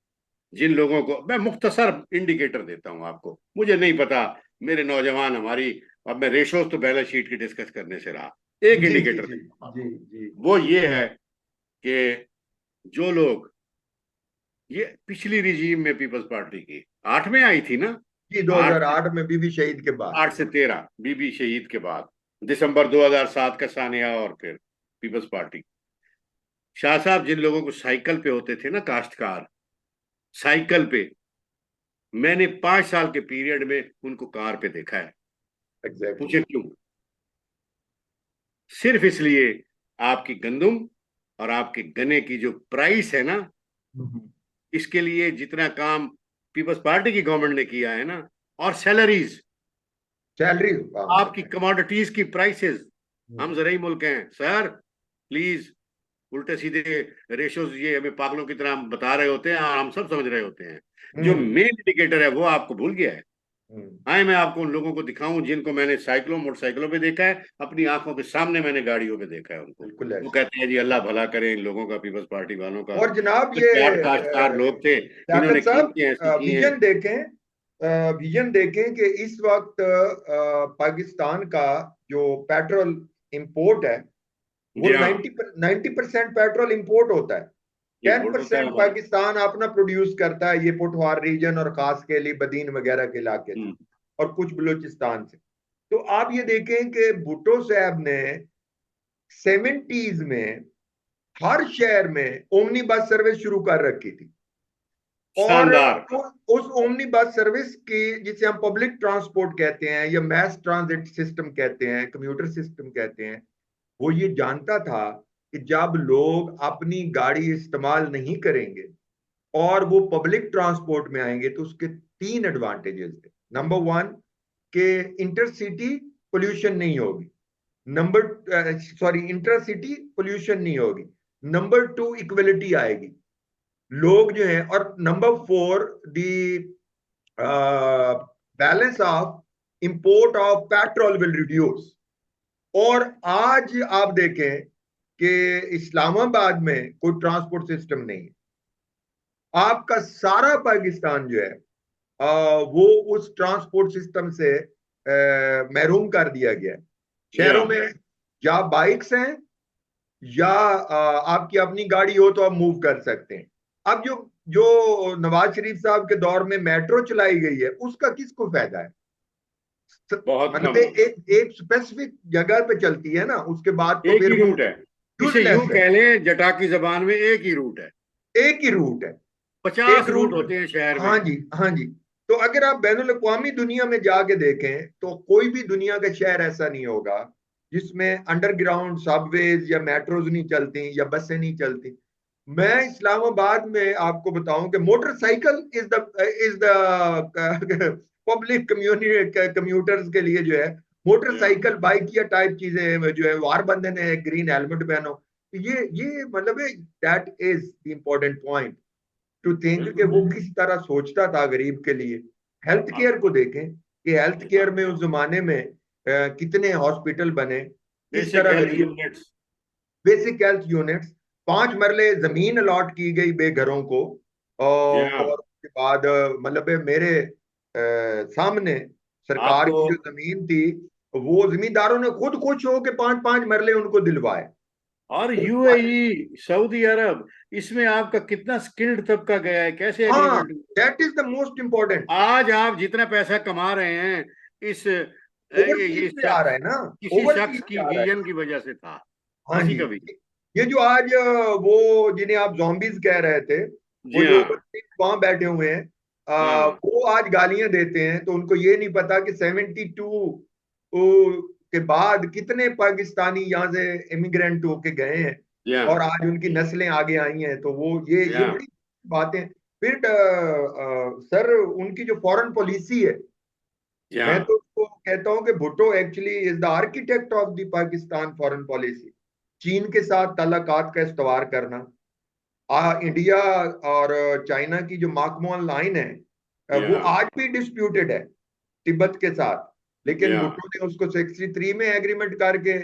जिन लोगों को मैं मुख्तसर इंडिकेटर देता हूं आपको, मुझे नहीं पता, मेरे नौजवान हमारी, अब मैं रेशोज तो बैलेंस शीट की डिस्कस करने से रहा, एक जी जी इंडिकेटर जी देता हूं जी आपको। जी वो ये है कि जो लोग, ये पिछली रिजीम में पीपल्स पार्टी की 8 में आई थी ना, जी, 8 2008 में बीबी शहीद के बाद। 8 से 13 बीबी शहीद के बाद, दिसंबर 2007 का सानिया, और फिर पीपल्स पार्टी। शाह साहब जिन लोगों को साइकिल पे होते थे ना, काश्तकार, साइकिल पे, मैंने 5 साल के पीरियड में उनको कार पे देखा है। एग्जैक्टली। पूछे क्यों? सिर्फ इसलिए, आपकी गंदुम और आपके गन्ने की जो प्राइस है ना, इसके लिए जितना काम पीपल्स पार्टी की गवर्नमेंट ने किया है ना, और सैलरीज, सैलरी। आपकी कमोडिटीज की प्राइसेस, हम जरिए मुल्क हैं सर, प्लीज। उल्टे सीधे रेशोज ये हमें पागलों की तरह बता रहे होते हैं और हम सब समझ रहे होते हैं। जो मेन इंडिकेटर है वो आपको भूल गया है। आए मैं आपको उन लोगों को दिखाऊं जिनको मैंने साइकिलों मोटरसाइकिलों पे देखा है, अपनी आंखों के सामने मैंने गाड़ियों पे देखा है उनको। बिल्कुल वो ऐसे। कहते हैं जी अल्लाह भला करे इन लोगों का, पीपल्स पार्टी वालों का, और जनाब तो ये चार काश्तकार लोग थे, लियाकत इन्होंने साहब, कीमतें ऐसी की हैं। विजन देखें, विजन देखें कि इस वक्त पाकिस्तान का जो पेट्रोल इंपोर्ट है वो जी हाँ, 90% पेट्रोल इंपोर्ट होता है। टेन इम्पोर्ट होता है परसेंट हमारा। पाकिस्तान अपना प्रोड्यूस करता है, ये पुठवार रीजन और खास के लिए बदीन वगैरह के इलाके से, हम्म, और कुछ बलूचिस्तान से। तो आप ये देखें कि भुट्टो साहब ने 70s में हर शहर में ओमनी बस सर्विस शुरू कर रखी थी। और शानदार। उस ओमनी बस सर्विस की, जिसे हम पब्लिक ट्रांसपोर्ट कहते हैं या मैस ट्रांजिट सिस्टम कहते हैं, कम्यूटर सिस्टम कहते हैं, वो ये जानता था कि जब लोग अपनी गाड़ी इस्तेमाल नहीं करेंगे और वो पब्लिक ट्रांसपोर्ट में आएंगे तो उसके 3 एडवांटेजेस थे। नंबर वन, के इंटरसिटी पोल्यूशन नहीं होगी। नंबर सॉरी, इंटरसिटी पोल्यूशन नहीं होगी। नंबर टू, इक्वलिटी आएगी, लोग जो है। और number four, the balance of import of petrol will reduce. और आज आप देखें कि इस्लामाबाद में कोई ट्रांसपोर्ट सिस्टम नहीं है। आपका सारा पाकिस्तान जो है वो उस ट्रांसपोर्ट सिस्टम से महरूम कर दिया गया है। जी शहरों हाँ, में या बाइक्स हैं या आपकी अपनी गाड़ी हो तो आप मूव कर सकते हैं। अब जो जो नवाज शरीफ साहब के दौर में मेट्रो चलाई गई है उसका किसको फायदा है? बहुत मतलब कम। एक एक स्पेसिफिक जगह पे चलती है ना, उसके बाद तो एक फिर ही वो रूट है, इसे यूं यूजलेस है। कह लें जटा की जबान में, एक ही रूट है। एक ही रूट है। एक 50 रूट रूट। होते हैं शहर हाँ में। जी, हाँ जी। तो अगर आप बैनुल अक़वामी दुनिया में जाके देखें तो कोई भी दुनिया का शहर ऐसा नहीं होगा जिसमें अंडरग्राउंड सबवेज या मेट्रोज नहीं चलती या बसें नहीं चलती। मैं इस्लामाबाद में आपको बताऊं कि motorcycle is the public community commuters के लिए जो है, या, मोटरसाइकिल बाइक या टाइप चीजें जो है, वार बंधन है, ग्रीन हेलमेट पहनो। ये मतलब है, that is the important point two think कि बिल्कुल वो सही। किस तरह सोचता था गरीब के लिए। हेल्थ हाँ, केयर को देखें कि हेल्थ केयर में उस जमाने में कितने हॉस्पिटल बने, किस बेसिक तरह हेल्थ गरीब। यूनिट्स। बेसिक हेल्थ यूनिट्स, 5 मरले जमीन अलॉट की गई बेघरों को। जी हाँ, और उसके बाद मतलब मेरे सामने सरकार आपको, की जो जमीन थी, वो जमींदारों ने खुद खुश हो के 5-5 मरले उनको दिलवाए। और उनको, यूएई, सऊदी अरब, इसमें आपका कितना स्किल्ड तबका गया है, कैसे हाँ, एलिवेट हुआ। That is the most important. आज आप जितना पैसा कमा रहे हैं, इस ओवरसीज ये से आ रहा है शख्स, ना, किसी शख्स ओवरसीज की से आ रहा है। विजन की वजह से था, हाँ किसी जी। का भी। ये जो आज वो जिन्हें आप जॉम्बीज कह रहे थे, वो जी जो हाँ, बच्चे वहां बैठे हुए हैं, हाँ, वो आज गालियां देते हैं तो उनको ये नहीं पता कि 72 के बाद कितने पाकिस्तानी यहाँ से इमिग्रेंट होके गए हैं जी हाँ, और आज उनकी नस्लें आगे आई हैं। तो वो जी ये हाँ, बड़ी बातें। फिर सर, उनकी जो फॉरेन पॉलिसी है, जी मैं हाँ, तो उसको कहता हूं कि Bhutto actually is the architect of the Pakistan foreign policy. चीन के साथ ताल्लुकात का इस्तवार करना, इंडिया और चाइना की जो माकमोन लाइन है, जी वो हाँ, आज भी डिस्प्यूटेड है तिब्बत के साथ। लेकिन या भुट्टो ने उसको 63 में एग्रीमेंट करके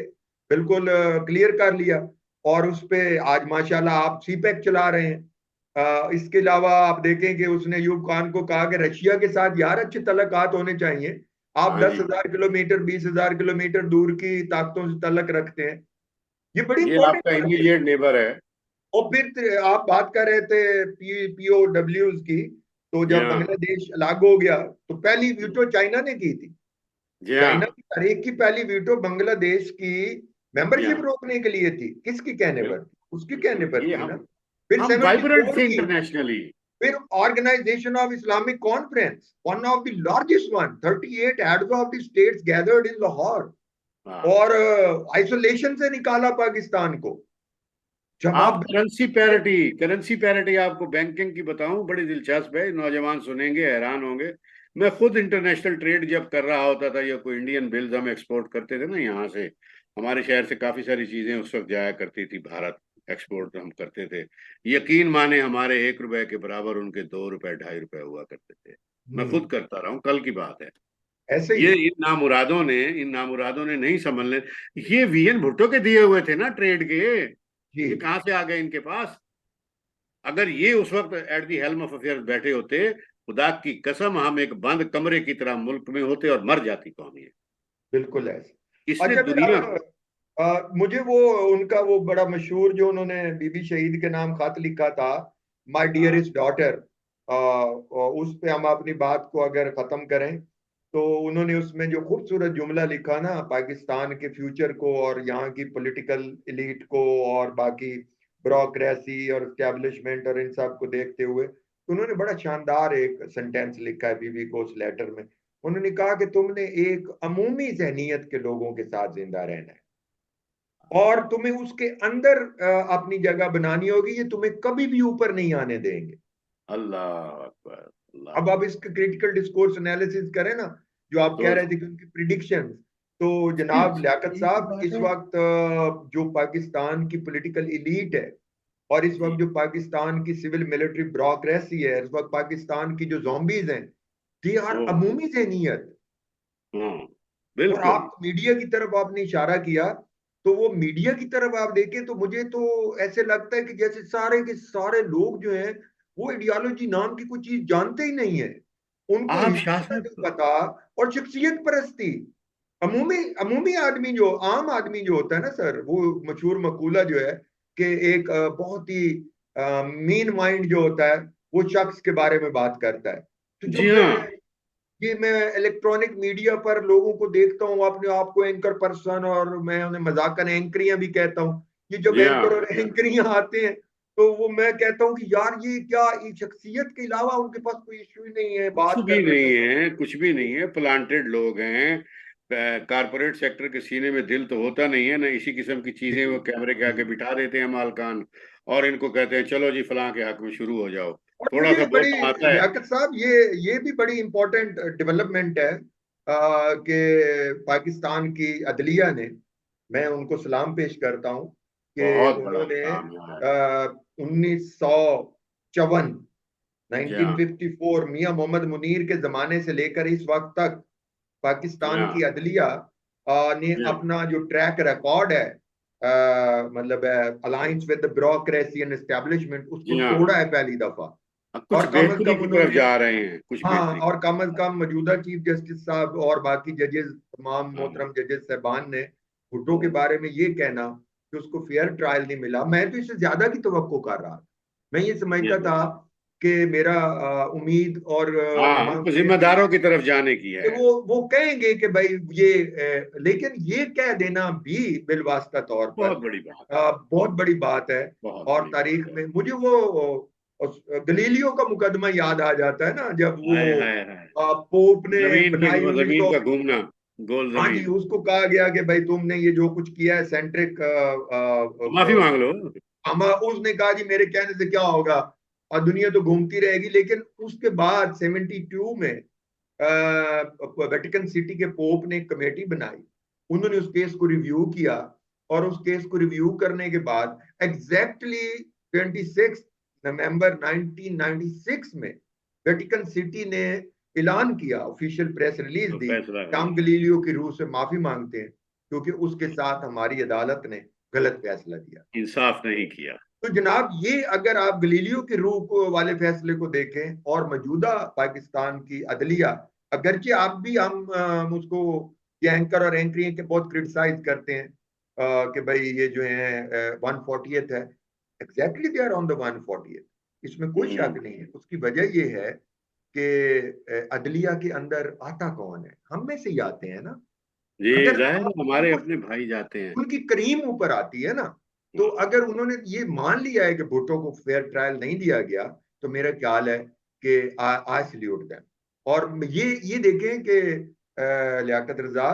बिल्कुल क्लियर कर लिया, और उस पे आज माशाल्लाह आप सीपैक चला रहे हैं। इसके अलावा आप देखें कि उसने यूब खान को कहा कि रशिया के साथ यार अच्छे तल्लुकात होने चाहिए, आप हाँ दस जी, हजार किलोमीटर 20,000 किलोमीटर दूर की ताकतों से तल्लक रखते हैं। ये बड़ी ये इंपॉर्टेंट आपका बात है। इमीडिएट नेबर है। और फिर आप बात कर रहे थे POWs की, तो जी जब हाँ। बांग्लादेश अलग हो गया तो पहली जी वीटो चाइना ने की थी। जी चाइना हाँ। की तारीख की पहली वीटो बांग्लादेश की जी मेंबरशिप हाँ। रोकने के लिए थी। किसके कहने पर बिल्कुल। थी? उसके कहने बिल्कुल पर ये थी ना। हम फिर हम वाइब्रेंट 74 थे की, इंटरनेशनली। फिर Organisation of Islamic Conference, one of the largest one, 38 heads of the states gathered in Lahore, हाँ। और आइसोलेशन से निकाला पाकिस्तान को। जब आप आप करेंसी पैरिटी आपको बैंकिंग की बताऊं, बड़ी दिलचस्प है, नौजवान सुनेंगे हैरान होंगे। मैं खुद इंटरनेशनल ट्रेड जब कर रहा होता था, या कोई इंडियन बिल्स हम एक्सपोर्ट करते थे ना यहाँ से, हमारे शहर से काफी सारी चीजें उस वक्त जाया करती थी भारत, एक्सपोर्ट हम करते थे। यकीन माने हमारे 1 रुपए के बराबर उनके 2 रुपए 2.5 रुपए हुआ करते थे। मैं खुद करता रहा हूँ, कल की बात है। ऐसे ही ये इन नामुरादों ने नहीं समझने। ये वीएन भुट्टो के दिए हुए थे ना ट्रेड के, जी। ये कहाँ से आ गए इनके पास? अगर ये उस वक्त at the helm of affair बैठे होते, खुदा की कसम हम एक बंद कमरे की तरह मुल्क में होते और मर जाती कौम ये। बिल्कुल ऐसे। इसने अच्छा फिर दुनिया को। मुझे वो उनका वो बड़ा मशहूर जो उन्होंने बीबी शहीद के नाम खत लिखा था, माय हाँ। डियरेस्ट डॉटर, उस पे हम अपनी बात को अगर खत्म करें, तो उन्होंने उसमें जो खूबसूरत जुमला लिखा ना पाकिस्तान के फ्यूचर को और यहाँ की पॉलिटिकल एलीट को और बाकी ब्यूरोक्रेसी और एस्टेब्लिशमेंट और इन सब को देखते हुए, तो उन्होंने बड़ा शानदार एक सेंटेंस लिखा है बीबी को उस लेटर में। उन्होंने कहा कि तुमने एक अमूमी जहनीत के लोगों के साथ जिंदा रहना है, और तुम्हें उसके अंदर अपनी जगह बनानी होगी, ये तुम्हें कभी भी ऊपर नहीं आने देंगे। अल्लाह अकबर, अल्लाह अब आप अकबर। इसका क्रिटिकल डिस्कोर्स एनालिसिस करें ना, जो आप कह तो रहे थे कि उनकी प्रिडिक्शन, तो जी, जनाब लियाकत यही तो साहब बात इस है। वक्त जो पाकिस्तान की पॉलिटिकल इलीट है, और इस वक्त जी। जो पाकिस्तान की सिविल मिलिट्री ब्यूरोक्रेसी है, इस वक्त पाकिस्तान की जो जॉम्बीज हैं, दे आर ओ। अमूमी जहनीत। हाँ। और बिल्कुल। आप मीडिया की तरफ आपने इशारा किया, तो वो मीडिया की तरफ आप देखें तो मुझे तो ऐसे लगता है कि जैसे सारे के सारे लोग जो हैं वो आइडियोलॉजी नाम की कोई चीज जानते ही नहीं है, उनको आप शाह हिस्ट्री का नहीं साहब। पता। और शख्सियत परस्ती, अमूमी अमूमी आदमी जो आम आदमी जो होता है ना सर, वो मशहूर मकूला जो है कि एक बहुत ही मीन माइंड जो होता है वो शख्स के बारे में बात करता है। तो जी जब मैं हाँ। ये मैं इलेक्ट्रॉनिक मीडिया पर लोगों को देखता हूँ अपने आप को एंकर पर्सन, और मैं उन्हें मजाकन एंकरियां भी कहता हूँ, ये जब जी हाँ। एंकर और जी हाँ। एंकरियां आते हैं, तो वो मैं कहता हूँ कि यार ये क्या, इस शख्सियत के अलावा उनके पास कोई इश्यू ही नहीं है कुछ बात भी करने नहीं का। है, कुछ भी नहीं है, प्लांटेड लोग हैं। कारपोरेट सेक्टर के सीने में दिल तो होता नहीं है ना, इसी किस्म की जी चीजें वो कैमरे के जी। आगे बिठा देते हैं मालकान, और इनको कहते हैं चलो जी फलां के हक में शुरू हो जाओ। और थोड़ा सा मुझे बड़ी, बोलना आता है। लियाकत साहब ये भी बड़ी इंपॉर्टेंट डेवलपमेंट है कि पाकिस्तान की अदलिया ने, मैं उनको सलाम पेश करता हूँ कि बहुत बड़ा उन्होंने काम है। 1954, जी हाँ। 1954 मियां मोहम्मद मुनीर के जमाने से लेकर इस वक्त तक जी पाकिस्तान हाँ। की अदलिया ने जी हाँ। अपना जो ट्रैक रिकॉर्ड है, मतलब alliance with the bureaucracy and establishment, उसको जी हाँ। तोड़ा है पहली दफा। अब कुछ और कम अज बेहतरी कम की तरफ उन्होंने, जा रहे हैं, कुछ हाँ, बेहतरी। और कम अज कम मौजूदा चीफ जस्टिस साहब और बाकी जजेस, तमाम हाँ। मोहतरम जजेस साहबान ने भुट्टो के बारे में ये कहना कि उसको फेयर ट्रायल नहीं मिला, मैं तो इससे ज्यादा की तवक्को कर रहा था। मैं ये जी समझता हाँ। था कि मेरा उम्मीद और हाँ, तमाम हमको ये थी जिम्मेदारों की तरफ जाने की कि है। वो कहेंगे कि भाई ये लेकिन ये कह देना भी बिलवास्ता तौर पर बहुत बड़ी बात है। बहुत बड़ी बात है। बहुत और बड़ी बात तारीख है। में मुझे वो गलीलियो का मुकदमा याद आ जाता है ना, जब हाय वो हाय हाय। पोप ने बनाई जमीन 1900, का घूमना, गोल हाँ जी, जमीन। उसको कहा गया कि भाई तुमने ये जो कुछ किया है सेंट्रिक, माफी मांग लो। उसने कहा जी मेरे कहने से क्या होगा, और दुनिया तो घूमती रहेगी। लेकिन उसके बाद 72 में वेटिकन सिटी के पोप ने एक कमेटी बनाई, उन्होंने उस केस को रिव्यू किया, और उस केस को रिव्यू करने के बाद एग्जैक्टली 26 नवंबर 1996 में वेटिकन सिटी ने ऐलान किया, ऑफिशियल प्रेस रिलीज तो दी फैसला कि है, हम गलीलियो की रूह से माफी मांगते हैं क्योंकि उसके साथ हमारी अदालत ने गलत फैसला दिया। इंसाफ नहीं किया। तो जनाब ये अगर आप गलीलियो की रूह को वाले फैसले को देखें और मौजूदा पाकिस्तान की अदलिया, अगरचे आप भी हम उसको ये एंकर और एंकरिंग के बहुत क्रिटिसाइज करते हैं कि भाई ये जो है 140th है, exactly they are on the 140th, इसमें कोई शक नहीं है। उसकी वजह ये है कि अदलिया के अंदर आता कौन है, हम में से ही आते हैं ना। ये अगर जाहिर है आप हमारे उनको, अपने भाई जाते हैं। उनकी करीम ऊपर आती है ना, तो अगर उन्होंने ये मान लिया है कि भुट्टो को फेयर ट्रायल नहीं दिया गया, तो मेरा ख्याल है कि आई सल्यूट देम। और ये देखें कि लियाकत रजा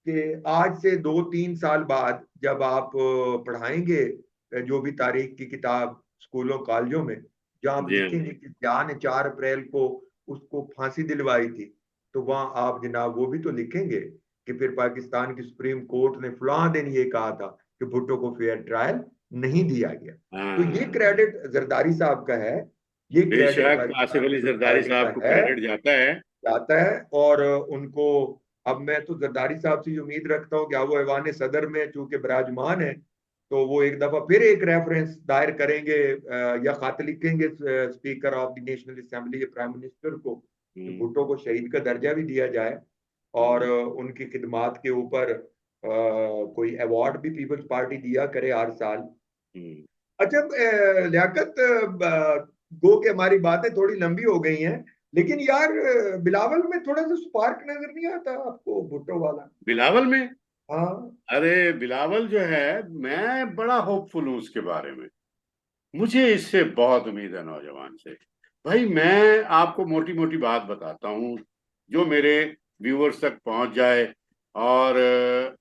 कि आज से 2-3 साल बाद जब आप पढ़ाएंगे जो भी तारीख की किताब स्कूलों कॉलेजों में, जहाँ आप जी हाँ। लिखेंगे कि क्या ने 4 अप्रैल को उसको फांसी दिलवाई थी, तो वहां आप जनाब वो भी तो लिखेंगे कि फिर पाकिस्तान की सुप्रीम कोर्ट ने फलां दिन ये कहा था कि भुट्टो को फेयर ट्रायल नहीं दिया गया। तो ये हाँ, क्रेडिट जरदारी साहब का है, ये क्रेडिट बेशक आसिफ पाकिस्तान अली पीपल्स जरदारी पार्टी का साहब को है, क्रेडिट जाता है। जाता है। और उनको, अब मैं तो जरदारी साहब से उम्मीद रखता हूँ कि वो ऐवान सदर में चूंकि विराजमान है, तो वो एक दफा फिर एक रेफरेंस दायर करेंगे या खत लिखेंगे speaker of the national assembly या प्राइम मिनिस्टर को कि हम्म, भुट्टो को शहीद का दर्जा भी दिया जाए और हम्म, उनकी खिदमात के ऊपर कोई अवार्ड भी पीपल्स पार्टी दिया करे हर साल। हम्म। अच्छा लियाकत, गो के हमारी बातें थोड़ी लंबी हो गई हैं, लेकिन यार बिलावल में थोड़ा सा स्पार्क नजर नहीं आता आपको भुट्टो वाला? बिलावल में, हाँ। अरे बिलावल जो है, मैं बड़ा होपफुल हूँ उसके बारे में। मुझे इससे बहुत उम्मीद है, नौजवान से। भाई मैं आपको मोटी मोटी बात बताता हूँ जो मेरे व्यूअर्स तक पहुंच जाए, और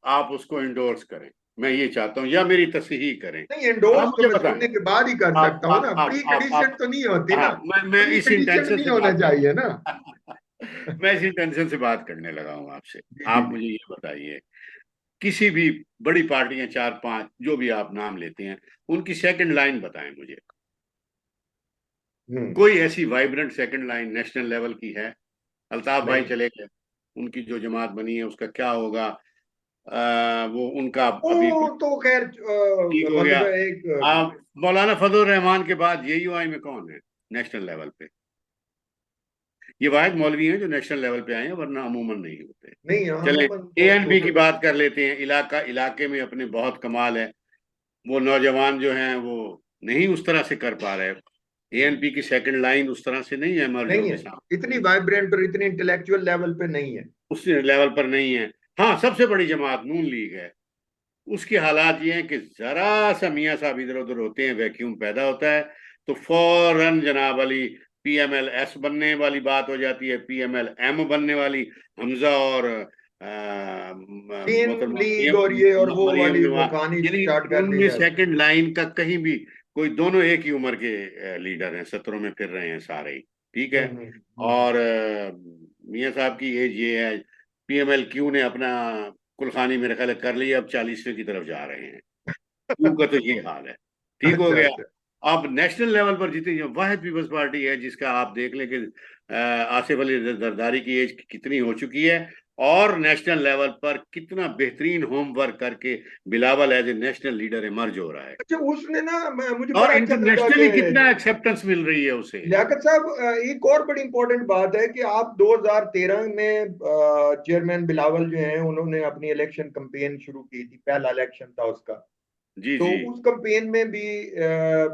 आप उसको इंडोर्स करें। मैं ये चाहता हूँ, या मेरी तस्हीह करें। नहीं, आप एंडोर्स तो मुझे मैं बताएं। सुनने के बाद ही कर आप सकता हूँ आप ना, आप प्री आप कंडीशन आप तो नहीं होती ना, हाँ, मैं प्री इस कंडीशन इंटेंशन नहीं से होना बात कर चाहिए ना। मैं इस इंटेंशन से बात करने लगा हूँ आपसे। जी जी आप जी। मुझे ये बताइए, किसी भी बड़ी पार्टियां, 4-5 जो भी आप नाम लेते हैं, उनकी सेकंड लाइन बताएं मुझे। हम्म। कोई ऐसी vibrant second line national level की है? अल्ताफ भाई नहीं, चले गए, उनकी जो जमात बनी है उसका क्या होगा? वो उनका अभी वो तो खैर ठीक हो गया। मतलब एक आप मौलाना फजल रहमान के बाद जेयूआई में कौन है नेशनल लेवल पे? ये वाहिद मौलवी हैं जो नेशनल लेवल पे आए हैं, वरना अमूमन नहीं होते। नहीं, चलें, अमूमन तो एएनपी की टोटल। बात कर लेते हैं। इलाका इलाके में अपने बहुत कमाल है, वो नौजवान जो हैं वो नहीं उस तरह से कर पा रहे। एएनपी की सेकंड लाइन उस तरह से नहीं है मर्ज नहीं होके है, इतनी सामने, वाइब्रेंट और इतनी इंटेलेक्चुअल लेवल पे नहीं है। उस लेवल पर नहीं है। हाँ, सबसे बड़ी जमात नून लीग है। उसके हालात ये हैं कि जरा सा मियाँ साहब इधर उधर होते हैं, वैक्यूम पैदा होता है, तो फौरन जनाब अली पीएमएल एस बनने वाली बात हो जाती है, पीएमएल एम बनने वाली। हमजा और तीन मोहतरमा लीग और मरियम ये और वो मरियम वाली नवाज, कहानी यानी स्टार्ट कर दी उनमें जाती। सेकंड लाइन का कहीं भी कोई, दोनों एक ही उम्र के लीडर हैं, सत्रों में फिर रहे हैं सारे ही। ठीक है। और मियाँ साहब की एज ये है, पीएमएल क्यू ने अपना कुलखानी मेरे ख्याल है कर लिया, अब 40वें की तरफ जा रहे हैं। क्यू का तो ये हाल है। ठीक हो अच्छा गया। अच्छा। अब नेशनल लेवल पर जितनी जो वाहिद पीपल्स पार्टी है, जिसका आप देख लें कि आसिफ अली जरदारी की एज कितनी हो चुकी है, और नेशनल लेवल पर कितना बेहतरीन होमवर्क करके Bilawal as a national leader emerge हो रहा है, अच्छा, उसने ना मुझे और बड़ा अच्छा लगा कि इंटरनेशनली कितना एक्सेप्टेंस मिल रही है उसे। लियाकत साहब, एक और बड़ी इंपॉर्टेंट बात है कि आप 2013 में चेयरमैन बिलावल जो हैं उन्होंने अपनी इलेक्शन कैंपेन शुरू की थी, पहला इलेक्शन था उसका। जी तो जी। उस कैंपेन में भी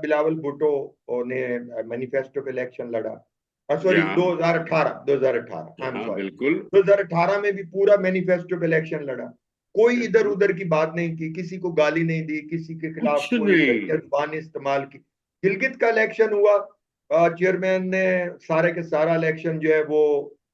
बिलावल भुट्टो ने मैनिफेस्टो पे इलेक्शन लड़ा। जी सॉरी, हाँ। 2018, 2018, आई एम हाँ सॉरी, बिल्कुल। 2018 में भी पूरा मैनिफेस्टो पे इलेक्शन लड़ा। कोई इधर बिल्कुल उधर की बात नहीं की, किसी को गाली नहीं दी, किसी के खिलाफ कुछ कोई नहीं। घटिया जुबान इस्तेमाल की। गिलगित का इलेक्शन हुआ, चेयरमैन ने सारे के सारा इलेक्शन जो है वो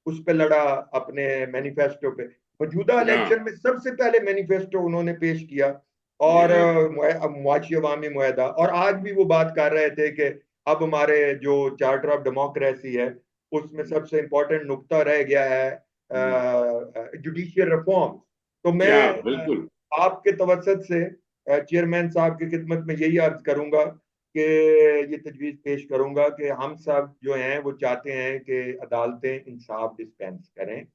उस पे लड़ा अपने मैनिफेस्टो पे। मौजूदा हाँ इलेक्शन में सबसे पहले मैनिफेस्टो उन्होंने पेश किया, जी और हाँ। मुआशी अवामी मुआहदा, और आज भी वो बात कर रहे थे कि अब हमारे जो चार्टर ऑफ डेमोक्रेसी है उसमें सबसे इम्पोर्टेंट नुक्ता रह गया है जुडिशियल रिफॉर्म। तो जी मैं हाँ बिल्कुल। आपके तवसत से चेयरमैन साहब की खिदमत में यही अर्ज करूंगा कि ये तजवीज़ पेश करूंगा कि हम सब जो हैं वो चाहते हैं कि अदालतें इंसाफ डिस्पेंस करें,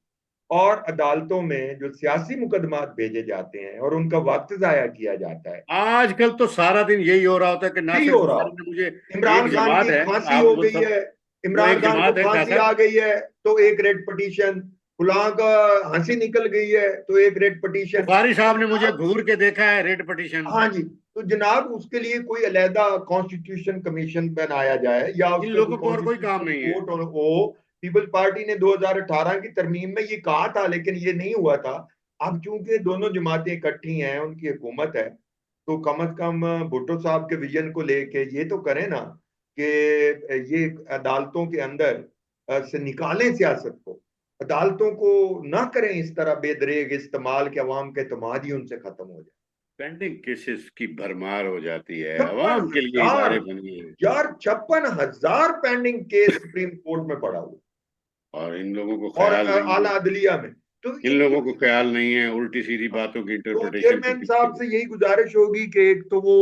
और अदालतों में जो सियासी मुकदमात भेजे जाते हैं और उनका वक्त जाया किया जाता है, आजकल तो सारा दिन यही हो रहा होता है कि नहीं नासिर हो रहा। हुसैन ने मुझे, इमरान एक खान जमात की है, फांसी आप हो वो गई सब, है, वो इमरान एक खान को जमात है क्या फांसी था, आ गई है तो एक रेड पिटीशन, फलां का हंसी निकल गई है तो एक रेड पिटीशन। बुखारी तो साहब ने मुझे जनाब, घूर के देखा है, रेड पिटीशन। हाँ जी, तो जनाब उसके लिए कोई अलहदा कॉन्स्टिट्यूशन कमीशन बनाया जाए या इन उसका कोई लोगों को और कोई काम कॉन्स्टिट्यूशनल नहीं है। कोर्ट हो। पीपल्स पार्टी ने 2018 की तरमीम में ये कहा था, लेकिन ये नहीं हुआ था। अब चूंकि दोनों जमातें इकट्ठी हैं, उनकी हुकूमत है, तो कम अज कम भुट्टो साहब के विजन को लेके ये तो करें ना कि ये अदालतों के अंदर से निकालें सियासत को, अदालतों को ना करें इस तरह बेदरेग इस्तेमाल के अवाम का एतमाद ही उनसे खत्म हो जाए। पेंडिंग केसेस की भरमार हो जाती है, छप्पन अवाम के लिए हजार इदारे बनिए, यार 56,000 पेंडिंग केस सुप्रीम कोर्ट में पड़ा हुआ, और इन लोगों को और ख्याल नहीं आला है, अदलिया में। तो इन इनके लोगों को ख्याल नहीं है, उल्टी सीधी बातों की तो इंटरप्रिटेशन के चेयरमैन पीछे। साहब से यही गुजारिश होगी कि एक तो वो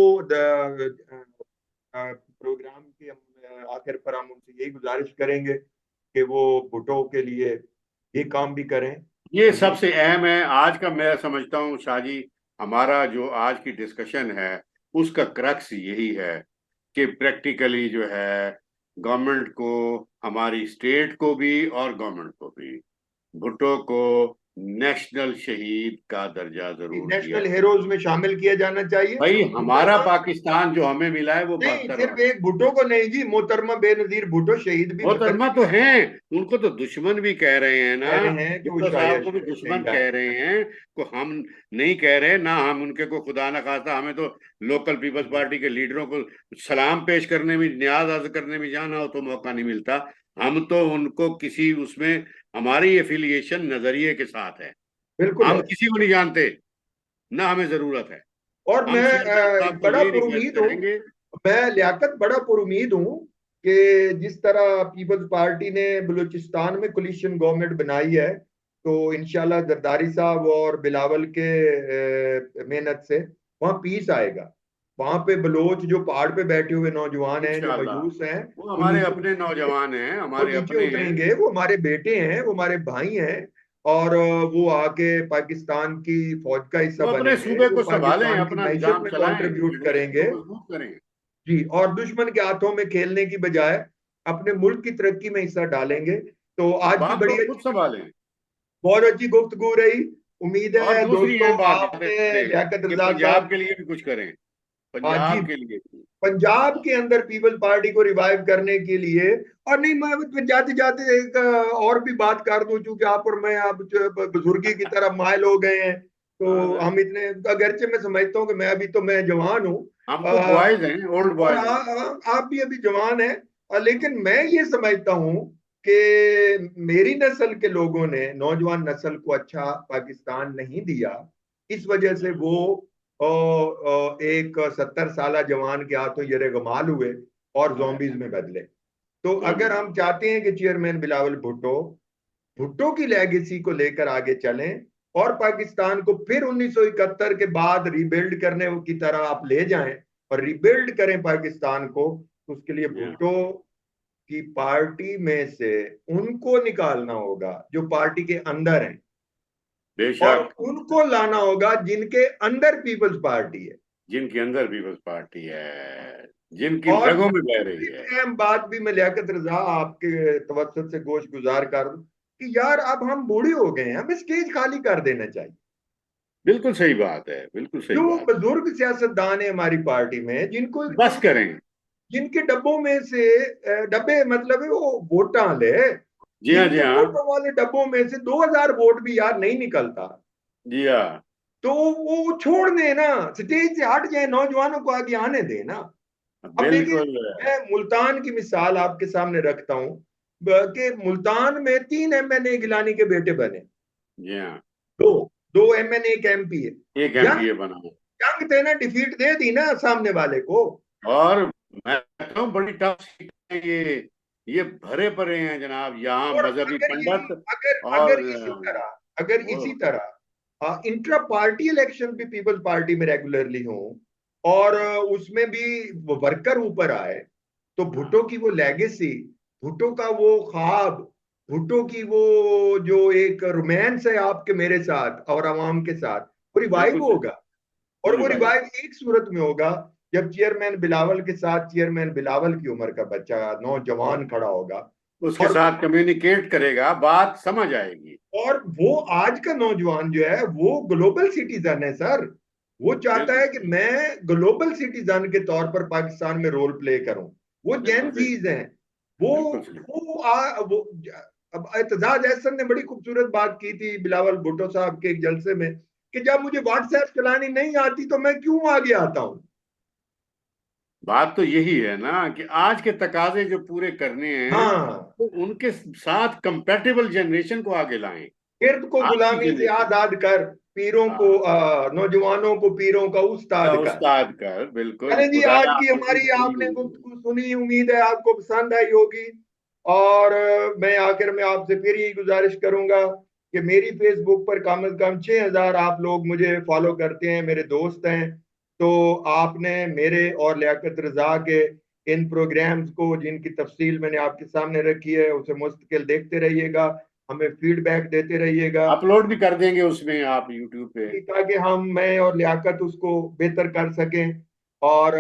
प्रोग्राम के आखिर पर हम उनसे यही गुजारिश करेंगे कि वो भुट्टो के लिए ये काम भी करें। ये और सबसे अहम है आज का, मैं समझता हूँ शाहजी, हमारा जो आज की डिस्कशन है उसका क्रक्स यही है कि प्रैक्टिकली जो है गवर्नमेंट को, हमारी स्टेट को भी और गवर्नमेंट को भी, भुट्टो को नेशनल शहीद का दर्जा जरूर दिया नेशनल जाए। हीरोज में शामिल किया जाना चाहिए। भाई हमारा मोहतरमा, पाकिस्तान जो हमें मिला है वो नहीं 72 सिर्फ एक भुट्टो को नहीं जी, मोहतरमा बेनजीर भुट्टो शहीद भी वतन मोहतरमा के तो लिए हैं, उनको तो दुश्मन भी कह रहे हैं ना, कह रहे हैं कि वो भुट्टो साहब शायद को भी नहीं दुश्मन कह जाए। रहे हैं, को हम नहीं कह रहे ना, हम उनके को खुदा ना खास्ता, हमें तो लोकल पीपल्स पार्टी के लीडरों को सलाम पेश करने में, न्याज अर्ज करने में जाना हो तो मौका नहीं मिलता। हम तो उनको किसी उसमें, हमारी एफिलिएशन नजरिए के साथ है, बिल्कुल हम है। किसी को नहीं जानते, ना हमें जरूरत है। और हम मैं चेयरमैन साहब को बड़ा यही रिक्वेस्ट पुरुमीद हूँ, करेंगे। मैं लियाकत बड़ा पुरुमीद हूँ कि जिस तरह पीपल्स पार्टी ने बलूचिस्तान में कोलिशन गवर्नमेंट बनाई है, तो इंशाल्लाह जरदारी साहब और बिलावल के मेहनत से वहाँ पीस आएगा। वहाँ पे बलोच जो पहाड़ पे बैठे हुए नौजवान हैं, जो इंशाल्लाह, मयूस हैं, वो वो हमारे नीचे अपने उतरेंगे। नौजवान हैं, वो हमारे नीचे अपने हैं। उतरेंगे, वो हमारे बेटे हैं, वो हमारे भाई हैं, और वो आके पाकिस्तान की फौज का हिस्सा वो अपने बनेंगे, सूबे वो को संभालें, पाकिस्तान की अपना मैशत निजाम में चलाएं, कंट्रीब्यूट यूनिवर्सिटी को करेंगे। मजबूत करें। जी, और दुश्मन के हाथों में खेलने की बजाय अपने मुल्क की तरक्की में हिस्सा डालेंगे। तो आज की बाप बड़ी को खुद अच्छी, संभालें। बहुत अच्छी गुफ्तगू रही। उम्मीद और है दूसरी दोस्तों अहम बात याद आपने रखें लियाकत कि रजा पंजाब साहब, के लिए भी कुछ करें, हाँ जी, पंजाब के लिए भी। पंजाब के अंदर पीपल्स पार्टी को रिवाइव करने के लिए, और नहीं मैं जाते जाते एक और भी बात कर दूं, चूंकि आप और मैं अब बुजुर्गी की तरफ माइल हो गए हैं, तो हाँ, हम इतने, अगरचे मैं समझता हूँ कि मैं अभी तो मैं जवान हूँ, हम तो अ, बॉयज हैं, ओल्ड और बॉयज हैं। आप भी अभी जवान हैं, लेकिन मैं ये समझता हूँ कि मेरी नस्ल के लोगों ने नौजवान नस्ल को अच्छा पाकिस्तान नहीं दिया, इस वजह से वो एक 70 साल जवान के हाथों यरगमाल हुए और जोम्बीज में बदले। तो अगर हम चाहते हैं कि चेयरमैन बिलावल भुट्टो भुट्टो की लेगेसी को लेकर आगे चलें और पाकिस्तान को फिर 1971 के बाद रिबिल्ड करने की तरह आप ले जाएं और रिबिल्ड करें पाकिस्तान को, तो उसके लिए भुट्टो की पार्टी में से उनको निकालना होगा जो पार्टी के अंदर हैं, और बेशक, उनको लाना होगा जिनके अंदर पीपल्स पार्टी है। जिनके अंदर पीपल्स पार्टी है, जिनकी और रगों में बह रही दूसरी है। अहम बात भी मैं लियाकत रजा आपके तवज्जुह से गोश गुजार कर दूं कि यार अब हम बूढ़े हो गए हैं, हमें स्टेज खाली कर देना चाहिए। बिल्कुल सही बात है, बिल्कुल सही जो बात बुजुर्ग सियासतदान है हमारी पार्टी में, जिनको है, बस करें। जिनके डब्बों में से डब्बे मतलब है वो वोटा ले, जी हाँ, जी जिनके हाँ, वोटों वाले डब्बों में से 2000 वोट भी यार नहीं निकलता, जी हाँ। तो वो छोड़ दें ना, स्टेज से हट जाए, नौजवानों को आगे आने दें ना। अब देखिए, बिल्कुल। मैं मुल्तान की मिसाल आपके सामने रखता हूं कि मुल्तान में 3 MNA गिलानी के बेटे बने, जी हाँ, दो दो MNA एक MP है। एक यंग एमपीए बना है। यंग थे ना, डिफीट दे दी ना सामने वाले को। और मैं कहता हूँ बड़ी टफ सीट है ये भरे पड़े हैं जनाब, यहाँ और मजहबी अगर यही पंडित अगर और अगर इसी तरह अगर वो, इसी तरह इंट्रा पार्टी इलेक्शन भी पीपल्स पार्टी में रेगुलरली हो, और उसमें भी वो वर्कर ऊपर आए, तो भुट्टो की वो लेगेसी, भुट्टो का वो ख्वाब, भुट्टो की वो जो एक रोमांस है आपके मेरे साथ और आवाम के साथ, वो रिवाइव बिल्कुल सही। होगा। और पूरी वो भाई, रिवाइव एक सूरत में होगा, जब चेयरमैन बिलावल के साथ चेयरमैन बिलावल की उम्र का बच्चा नौजवान खड़ा होगा। उसके और साथ कम्युनिकेट करेगा, बात समझ आएगी। वो आज का नौजवान जो है वो ग्लोबल सिटीजन है सर। वो चाहता बिल्कुल है कि सही। मैं ग्लोबल सिटीजन के तौर पर पाकिस्तान में रोल प्ले करूं। वो जेन बिल्कुल सही। जीज हैं। वो बिल्कुल सही। वो अब एतजाज एहसन ने बड़ी खूबसूरत बात की थी बिलावल भुट्टो साहब के एक जलसे में, कि जब मुझे व्हाट्सएप चलानी नहीं आती तो मैं क्यों आगे आता हूं। बात तो यही है ना कि आज के तकाजे जो पूरे करने हैं, हाँ, तो उनके साथ कंपैटिबल जनरेशन को आगे लाएं। गिरद को आज की गुलामी से जनरेशन। आजाद कर, पीरों को हाँ, नौजवानों को पीरों का का उस्ताद कर। उस्ताद कर, बिल्कुल। चलें जी, आज खुदाया की आपने हमारी चीज बड़ी आपने हुई है। गुफ्तगू सुनी, उम्मीद है आपको पसंद आई होगी। और मैं आखिर में आपसे फिर यही गुजारिश करूंगा कि मेरी फेसबुक पर कम से कम 6,000 आप लोग मुझे फॉलो करते हैं, मेरे दोस्त हैं। तो आपने मेरे और लियाकत रजा के इन प्रोग्राम्स को, जिनकी तफसील मैंने आपके सामने रखी है, उसे मुस्तकिल देखते रहिएगा, हमें फीडबैक देते रहिएगा, अपलोड भी कर देंगे उसमें आप यूट्यूब पे। ताकि मैं और लियाकत उसको बेहतर कर सकें। और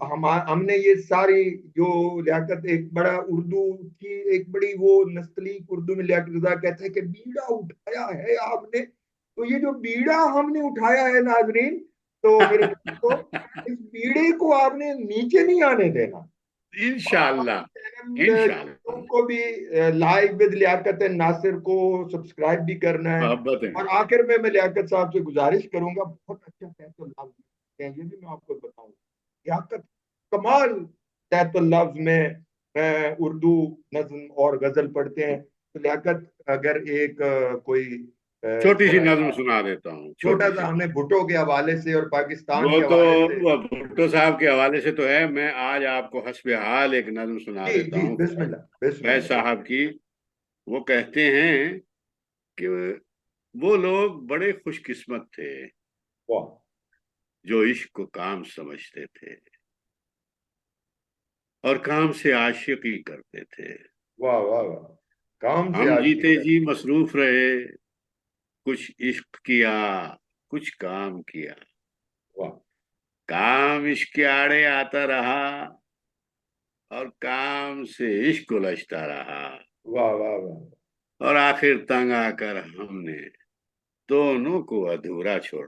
हम हमने ये सारी जो लियाकत एक बड़ा उर्दू की एक बड़ी वो नस्लीक उर्दू में लियाकत रजा कहते हैं कि बीड़ा उठाया है आपने, तो ये जो बीड़ा हमने उठाया है नाजरीन, तो मेरे दोस्तों, इस बीड़े को आपने नीचे नहीं आने देना। इंशाल्लाह। चैनल इंशाल्लाह। को भी लाइव विद लियाकत नासिर को सब्सक्राइब भी करना है। मोहब्बत है। और आखिर में मैं लियाकत साहब से गुजारिश करूंगा, बहुत अच्छा तहतुल लफ्ज है, ये भी मैं आपको बताऊं, लियाकत कमाल तहतुल लफ्ज में उर्दू नज्म और गजल पढ़ते हैं। तो लियाकत अगर एक कोई छोटी सी थोड़ा नज्म सा सुना देता हूँ, छोटा छोटी सा सी। हमने भुट्टो के हवाले से और पाकिस्तान वो के तो हवाले से। वो भुट्टो साहब के हवाले से तो है, मैं आज आपको हस्बे हाल एक नज्म सुना जी देता जी, हूँ बिस्मिल्लाह फैज बिस्मिल्लाह साहब की। वो कहते हैं कि वो लोग बड़े खुशकिस्मत थे वाह जो इश्क को काम समझते थे और काम से आशिकी करते थे। वाह वाह वाह, काम से हम आशिकी जीते कर। जी मसरूफ रहे, कुछ इश्क किया, कुछ काम किया। वाह काम इश्क के आड़े आता रहा और काम से इश्क उलझता रहा, वाह वाह वाह। और आखिर तंग आकर हमने दोनों को अधूरा छोड़ा।